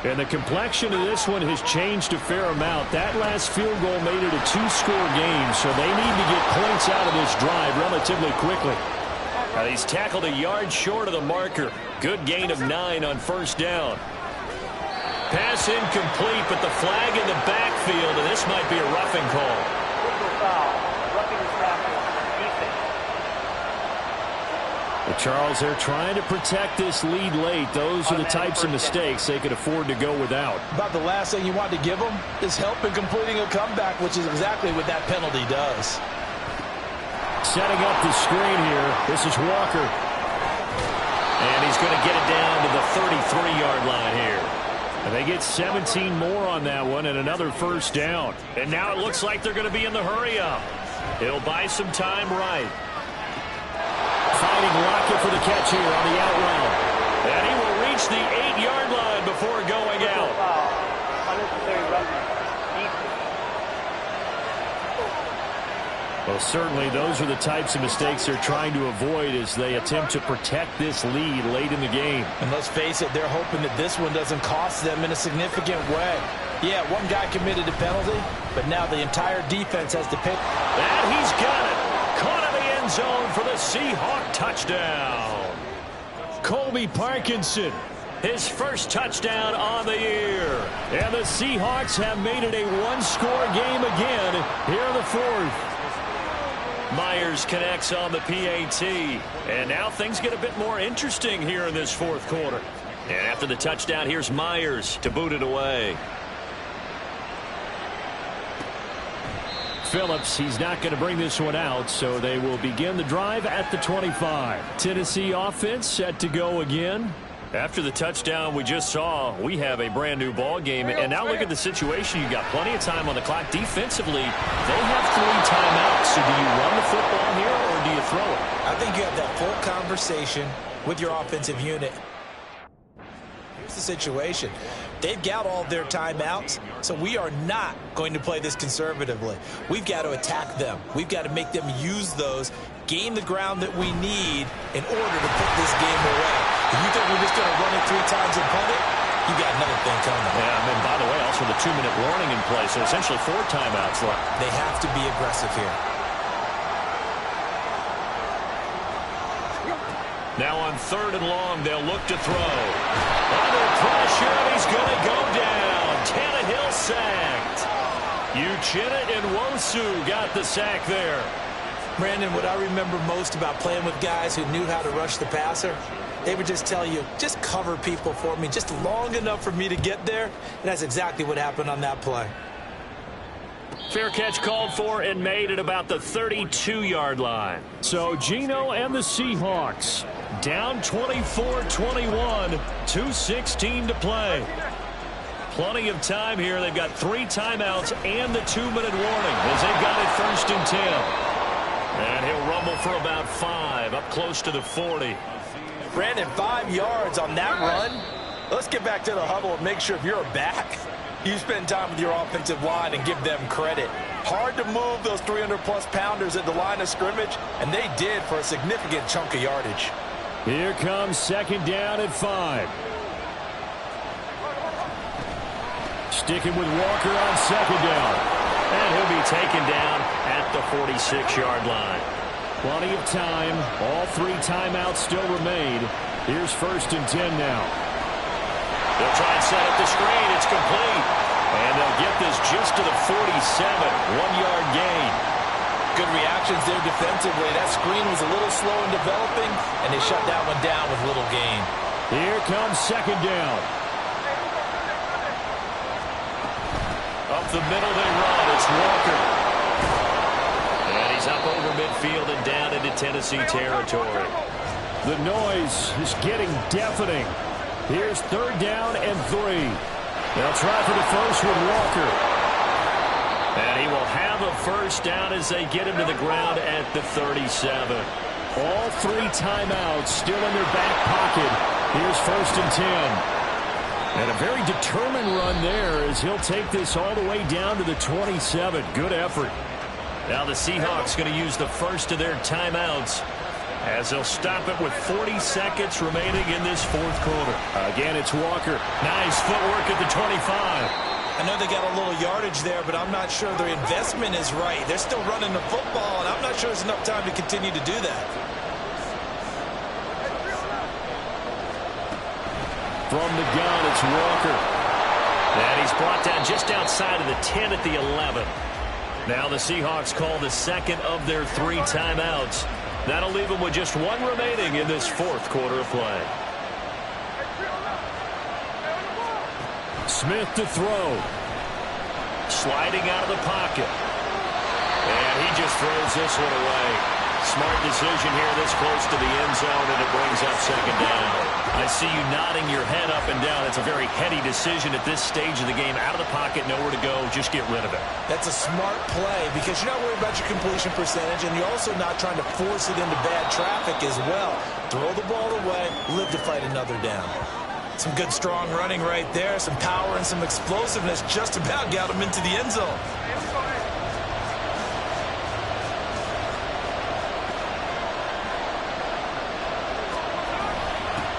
And the complexion of this one has changed a fair amount. That last field goal made it a 2-score game, so they need to get points out of this drive relatively quickly. He's tackled a yard short of the marker. Good gain of 9 on first down. Pass incomplete, but the flag in the backfield, and this might be a roughing call. Well, Charles, they're trying to protect this lead late. Those are the types of mistakes they could afford to go without. About the last thing you want to give them is help in completing a comeback, which is exactly what that penalty does. Setting up the screen here. This is Walker. And he's going to get it down to the 33-yard line here. And they get 17 more on that one and another first down. And now it looks like they're going to be in the hurry-up. He'll buy some time right. Finding Lockett for the catch here on the out route. And he will reach the 8-yard line before going out. Well, certainly those are the types of mistakes they're trying to avoid as they attempt to protect this lead late in the game. And let's face it, they're hoping that this one doesn't cost them in a significant way. Yeah, one guy committed a penalty, but now the entire defense has to pick. And he's got it. Caught in the end zone for the Seahawk touchdown. Colby Parkinson, his first touchdown on the year. And the Seahawks have made it a 1-score game again here in the fourth. Myers connects on the PAT. And now things get a bit more interesting here in this fourth quarter. And after the touchdown, here's Myers to boot it away. Phillips, he's not going to bring this one out, so they will begin the drive at the 25. Tennessee offense set to go again. After the touchdown we just saw, we have a brand new ball game. And now look at the situation. You've got plenty of time on the clock. Defensively, they have 3 timeouts. So do you run the football here or do you throw it? I think you have that full conversation with your offensive unit. Here's the situation. They've got all their timeouts, so we are not going to play this conservatively. We've got to attack them. We've got to make them use those, gain the ground that we need in order to put this game away. If you think we're just going to run it 3 times and punt it, you got another thing coming. Yeah, and by the way, also the 2-minute warning in play, so essentially 4 timeouts left. They have to be aggressive here. Now on 3rd and long, they'll look to throw. Under pressure, and he's going to go down. Tannehill sacked. Uchenna Nwosu got the sack there. Brandon, what I remember most about playing with guys who knew how to rush the passer, they would just tell you, just cover people for me, just long enough for me to get there. And that's exactly what happened on that play. Fair catch called for and made at about the 32-yard line. So Geno and the Seahawks down 24-21, 2:16 to play. Plenty of time here. They've got 3 timeouts and the 2-minute warning as they've got it 1st and 10. And he'll rumble for about 5, up close to the 40. Brandon, 5 yards on that run. Let's get back to the huddle and make sure if you're a back, you spend time with your offensive line and give them credit. Hard to move those 300-plus pounders at the line of scrimmage, and they did for a significant chunk of yardage. Here comes 2nd down at 5. Sticking with Walker on 2nd down. And he'll be taken down at the 46-yard line. Plenty of time. All 3 timeouts still remain. Here's 1st and 10 now. They'll try and set up the screen. It's complete. And they'll get this just to the 47. 1-yard gain. Good reactions there defensively. That screen was a little slow in developing, and they shut that one down with little gain. Here comes 2nd down. Up the middle they run. It's Walker. And he's up over midfield and down into Tennessee territory. The noise is getting deafening. Here's 3rd down and 3. They'll try for the first with Walker. And he will have a 1st down as they get him to the ground at the 37. All 3 timeouts still in their back pocket. Here's 1st and 10. And a very determined run there as he'll take this all the way down to the 27. Good effort. Now the Seahawks going to use the first of their timeouts as they'll stop it with 40 seconds remaining in this 4th quarter. Again, it's Walker. Nice footwork at the 25. I know they got a little yardage there, but I'm not sure their investment is right. They're still running the football, and I'm not sure there's enough time to continue to do that. From the gun, it's Walker. And he's brought down just outside of the 10 at the 11. Now the Seahawks call the 2nd of their 3 timeouts. That'll leave them with just 1 remaining in this 4th quarter of play. Smith to throw. Sliding out of the pocket. And he just throws this one away. Smart decision here this close to the end zone, and it brings up 2nd down. I see you nodding your head up and down. It's a very heady decision at this stage of the game. Out of the pocket, nowhere to go. Just get rid of it. That's a smart play because you're not worried about your completion percentage, and you're also not trying to force it into bad traffic as well. Throw the ball away, live to fight another down. Some good strong running right there, some power and some explosiveness just about got him into the end zone.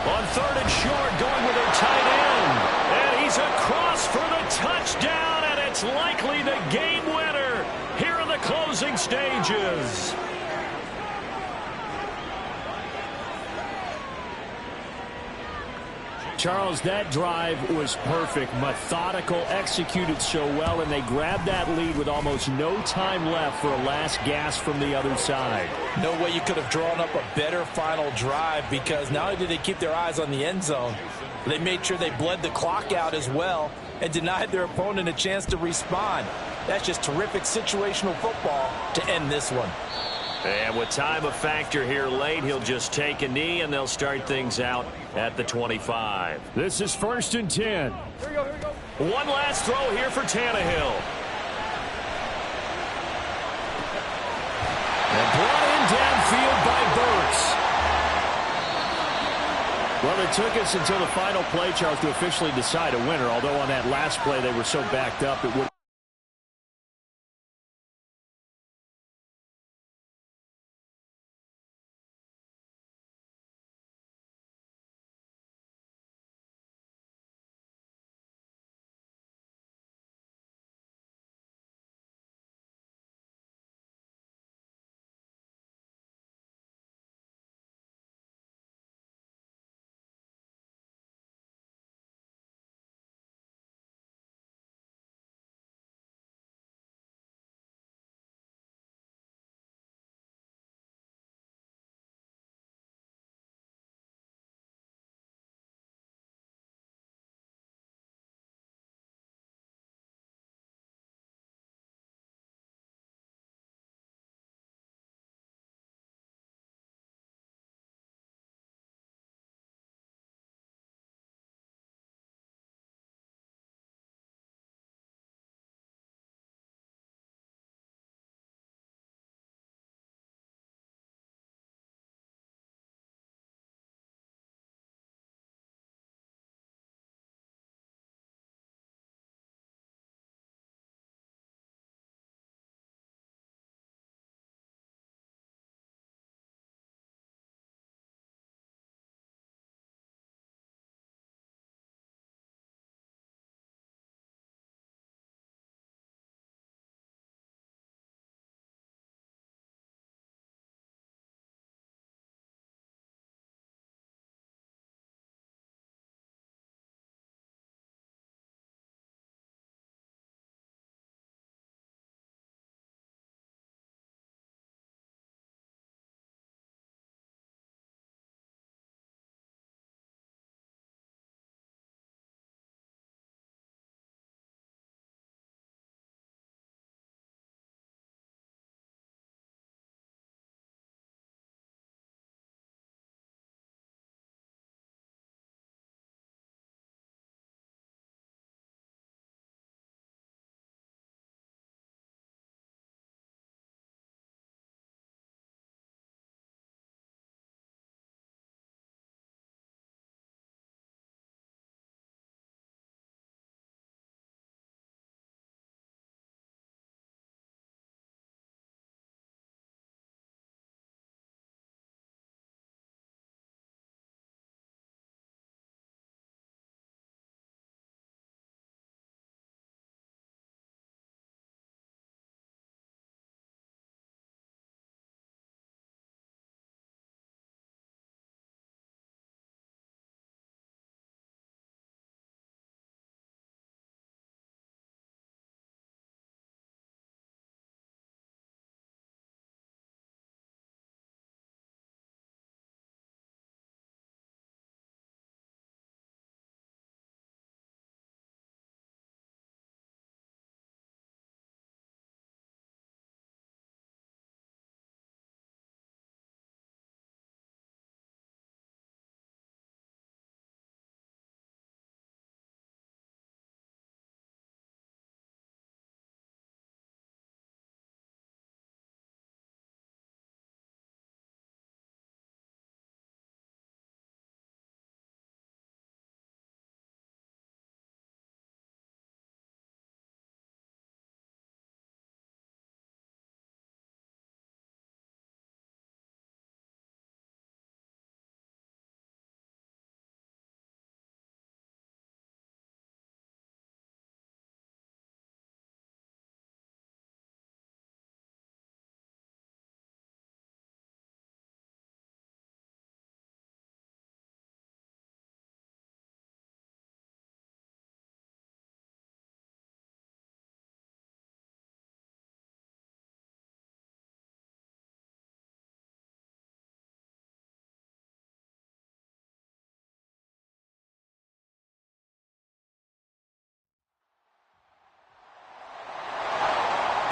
On 3rd and short, going with their tight end. And he's across for the touchdown, and it's likely the game winner here in the closing stages. Charles, that drive was perfect. Methodical, executed so well, and they grabbed that lead with almost no time left for a last gasp from the other side. No way you could have drawn up a better final drive because not only did they keep their eyes on the end zone, they made sure they bled the clock out as well and denied their opponent a chance to respond. That's just terrific situational football to end this one. And with time a factor here late, he'll just take a knee, and they'll start things out at the 25. This is 1st and 10. Here we go. One last throw here for Tannehill. And brought in downfield by Burks. Well, it took us until the final play, Charles, to officially decide a winner, although on that last play they were so backed up it would.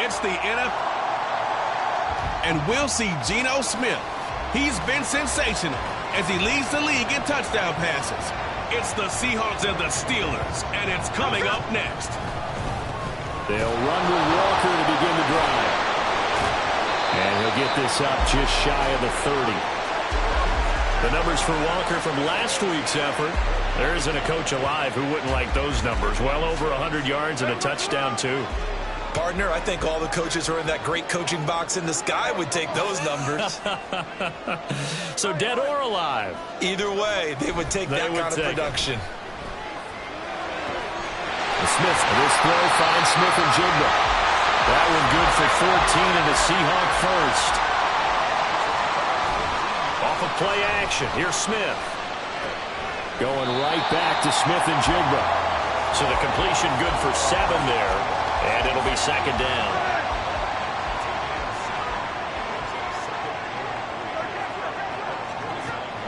It's the NFL. And we'll see Geno Smith. He's been sensational as he leads the league in touchdown passes. It's the Seahawks and the Steelers, and it's coming up next. They'll run with Walker to begin the drive. And he'll get this up just shy of the 30. The numbers for Walker from last week's effort. There isn't a coach alive who wouldn't like those numbers. Well over 100 yards and a touchdown, too. Partner, I think all the coaches who are in that great coaching box in the sky would take those numbers. So dead or alive? Either way, they would take that kind of production. Smith, this throw finds Smith and Jigba. That one good for 14 and a Seahawk first. Off of play action, here's Smith. Going right back to Smith and Jigba. So the completion good for 7 there, and it'll be second down.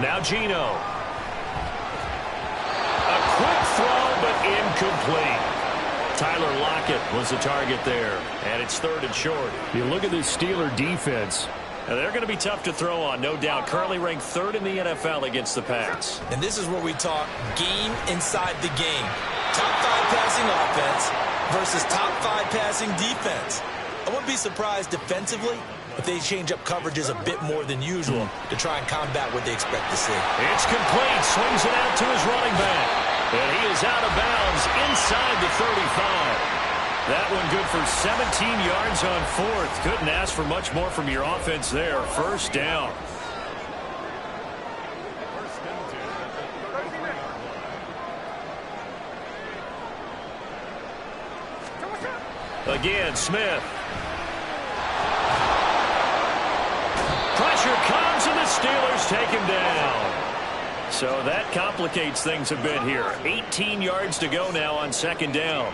Now Geno. A quick throw, but incomplete. Tyler Lockett was the target there, and it's 3rd and short. You look at this Steeler defense. Now they're going to be tough to throw on, no doubt. Currently ranked 3rd in the NFL against the pass. And this is where we talk game inside the game. Top 5 passing offense versus top 5 passing defense. I wouldn't be surprised defensively if they change up coverages a bit more than usual to try and combat what they expect to see. It's complete. Swings it out to his running back. And he is out of bounds inside the 35. That one good for 17 yards on 4th. Couldn't ask for much more from your offense there. First down. Again, Smith. Pressure comes, and the Steelers take him down. So that complicates things a bit here. 18 yards to go now on second down.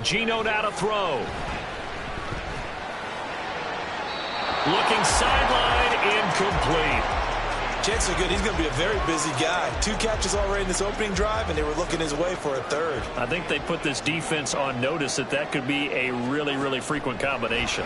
Geno now to throw. Looking sideline, incomplete. Chances are good he's going to be a very busy guy. 2 catches already in this opening drive, and they were looking his way for a 3rd. I think they put this defense on notice that could be a really, really frequent combination.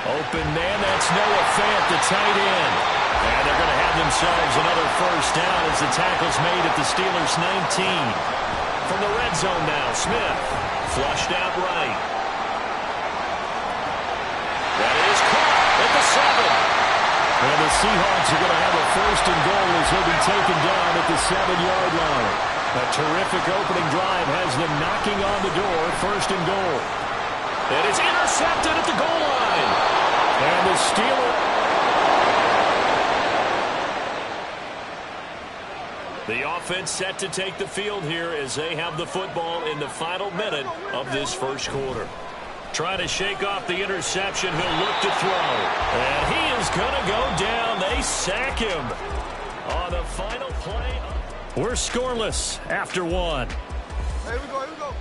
Open man, that's Noah Fant, the tight end. And they're going to have themselves another first down as the tackle's made at the Steelers' 19. From the red zone now, Smith flushed out right. That is caught at the 7. And the Seahawks are going to have a 1st and goal as he'll be taken down at the 7-yard line. A terrific opening drive has them knocking on the door. 1st and goal. It is intercepted at the goal line. And the Steelers. The offense set to take the field here as they have the football in the final minute of this first quarter. Trying to shake off the interception. He'll look to throw. And he is going to go down. They sack him on the final play. We're scoreless after 1. Here we go, here we go.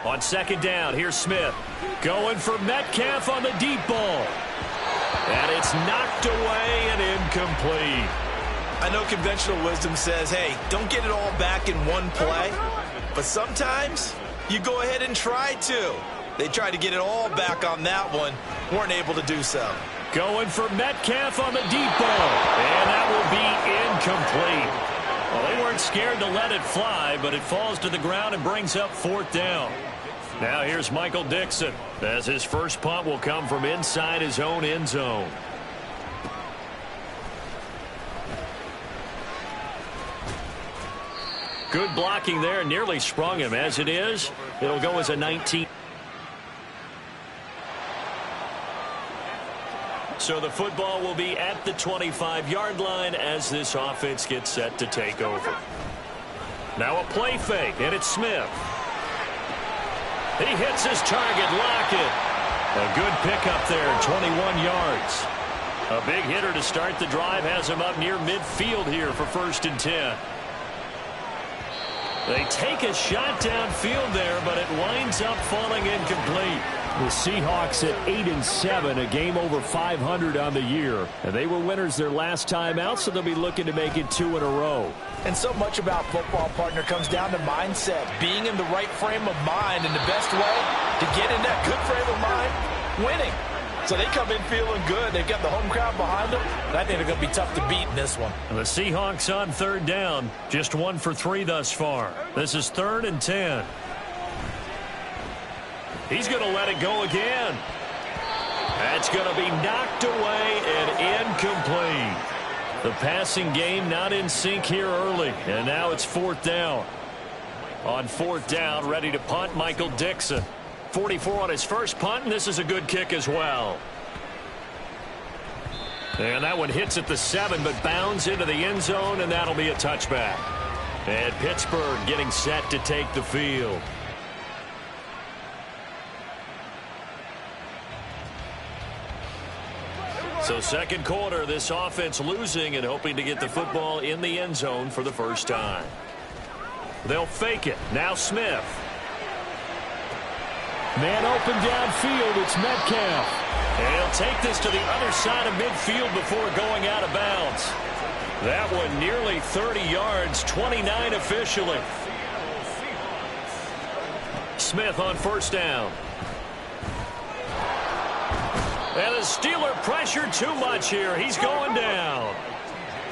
On second down, here's Smith. Going for Metcalf on the deep ball. And it's knocked away and incomplete. I know conventional wisdom says, hey, don't get it all back in one play. But sometimes you go ahead and try to. They tried to get it all back on that one. Weren't able to do so. Going for Metcalf on the deep ball. And that will be incomplete. Well, they weren't scared to let it fly, but it falls to the ground and brings up 4th down. Now here's Michael Dixon as his first punt will come from inside his own end zone. Good blocking there, nearly sprung him. As it is, it'll go as a 19. So the football will be at the 25-yard line as this offense gets set to take over. Now a play fake, and it's Smith. He hits his target, Lockett. A good pickup there, 21 yards. A big hitter to start the drive has him up near midfield here for 1st and 10. They take a shot downfield there, but it winds up falling incomplete. The Seahawks at 8-7, a game over 500 on the year. And they were winners their last time out, so they'll be looking to make it 2 in a row. And so much about football, partner, comes down to mindset. Being in the right frame of mind, and the best way to get in that good frame of mind, winning. So they come in feeling good. They've got the home crowd behind them, and I think they're going to be tough to beat in this one. And the Seahawks on third down, just 1 for 3 thus far. This is 3rd and 10. He's going to let it go again. That's going to be knocked away and incomplete. The passing game not in sync here early, and now it's 4th down. On 4th down, ready to punt, Michael Dixon. 44 on his first punt, and this is a good kick as well. And that one hits at the 7, but bounds into the end zone, and that'll be a touchback. And Pittsburgh getting set to take the field. So second quarter, this offense losing and hoping to get the football in the end zone for the first time. They'll fake it. Now Smith. Man open downfield, it's Metcalf. And he'll take this to the other side of midfield before going out of bounds. That one nearly 30 yards, 29 officially. Smith on first down. And the Steeler pressure too much here. He's going down.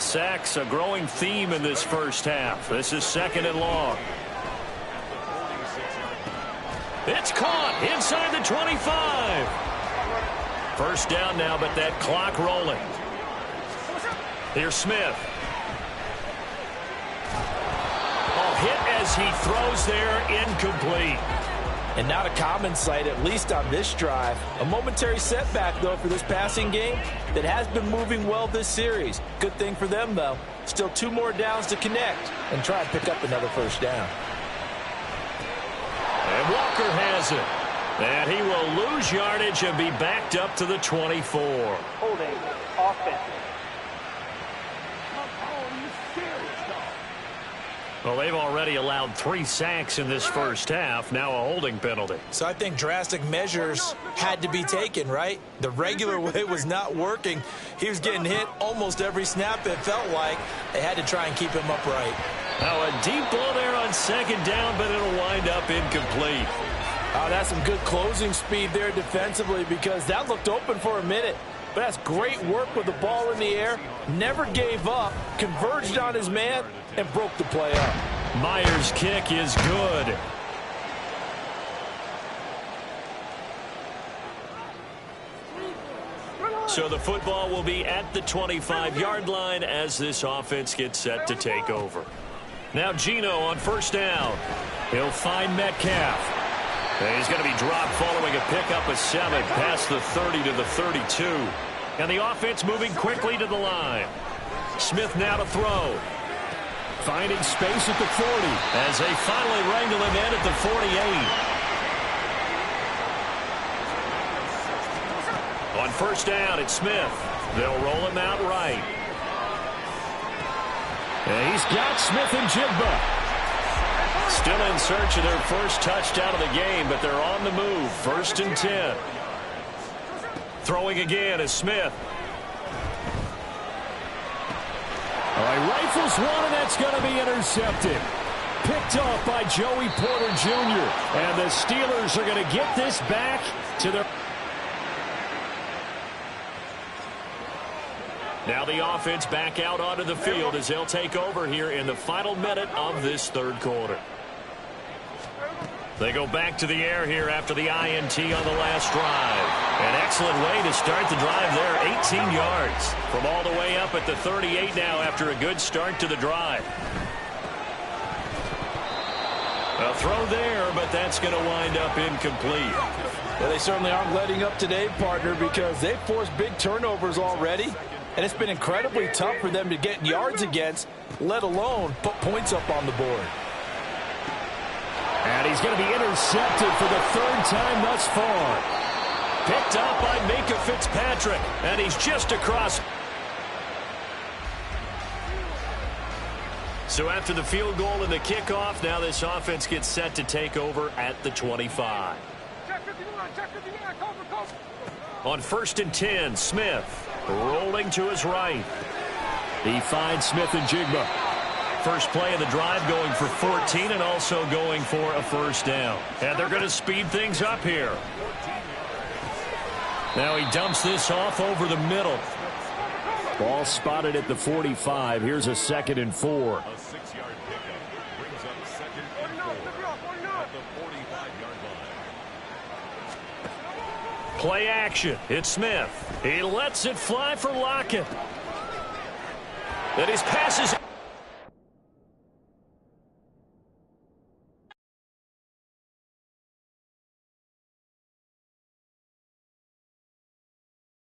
Sacks a growing theme in this first half. This is 2nd and long. It's caught inside the 25. First down now, but that clock rolling. Here's Smith. Hit as he throws there, incomplete. And not a common sight, at least on this drive. A momentary setback, though, for this passing game that has been moving well this series. Good thing for them, though. Still 2 more downs to connect and try and pick up another first down. And Walker has it. And he will lose yardage and be backed up to the 24. Holding offense. Well, they've already allowed 3 sacks in this first half. Now a holding penalty. So I think drastic measures had to be taken, right? The regular way was not working. He was getting hit almost every snap, it felt like. They had to try and keep him upright. Now a deep ball there on 2nd down, but it'll wind up incomplete. Oh, that's some good closing speed there defensively, because that looked open for a minute. But that's great work with the ball in the air. Never gave up, converged on his man, and broke the play up. Myers' kick is good. So the football will be at the 25-yard line as this offense gets set to take over. Now Geno on first down. He'll find Metcalf. And he's going to be dropped following a pickup of 7 past the 30 to the 32. And the offense moving quickly to the line. Smith now to throw. Finding space at the 40. As they finally wrangle him in at the 48. On first down, it's Smith. They'll roll him out right. And he's got Smith and Jigba. Still in search of their first touchdown of the game, but they're on the move. 1st and 10. Throwing again is Smith. All right, rifles one, and that's going to be intercepted. Picked off by Joey Porter Jr. And the Steelers are going to get this back to their... Now the offense back out onto the field as they'll take over here in the final minute of this third quarter. They go back to the air here after the INT on the last drive. An excellent way to start the drive there, 18 yards. From all the way up at the 38 now after a good start to the drive. A throw there, but that's going to wind up incomplete. Well, they certainly aren't letting up today, partner, because they've forced big turnovers already. And it's been incredibly tough for them to get yards against, let alone put points up on the board. And he's going to be intercepted for the 3rd time thus far. Picked up by Minkah Fitzpatrick, and he's just across. So after the field goal and the kickoff, now this offense gets set to take over at the 25. On 1st and 10, Smith rolling to his right. He finds Smith and Jigba. First play of the drive going for 14 and also going for a first down. And they're going to speed things up here. Now he dumps this off over the middle. Ball spotted at the 45. Here's a 2nd and 4. A 6-yard pickup brings up 2nd and 4 at the 45-yard line. Play action. It's Smith. He lets it fly for Lockett. And his pass is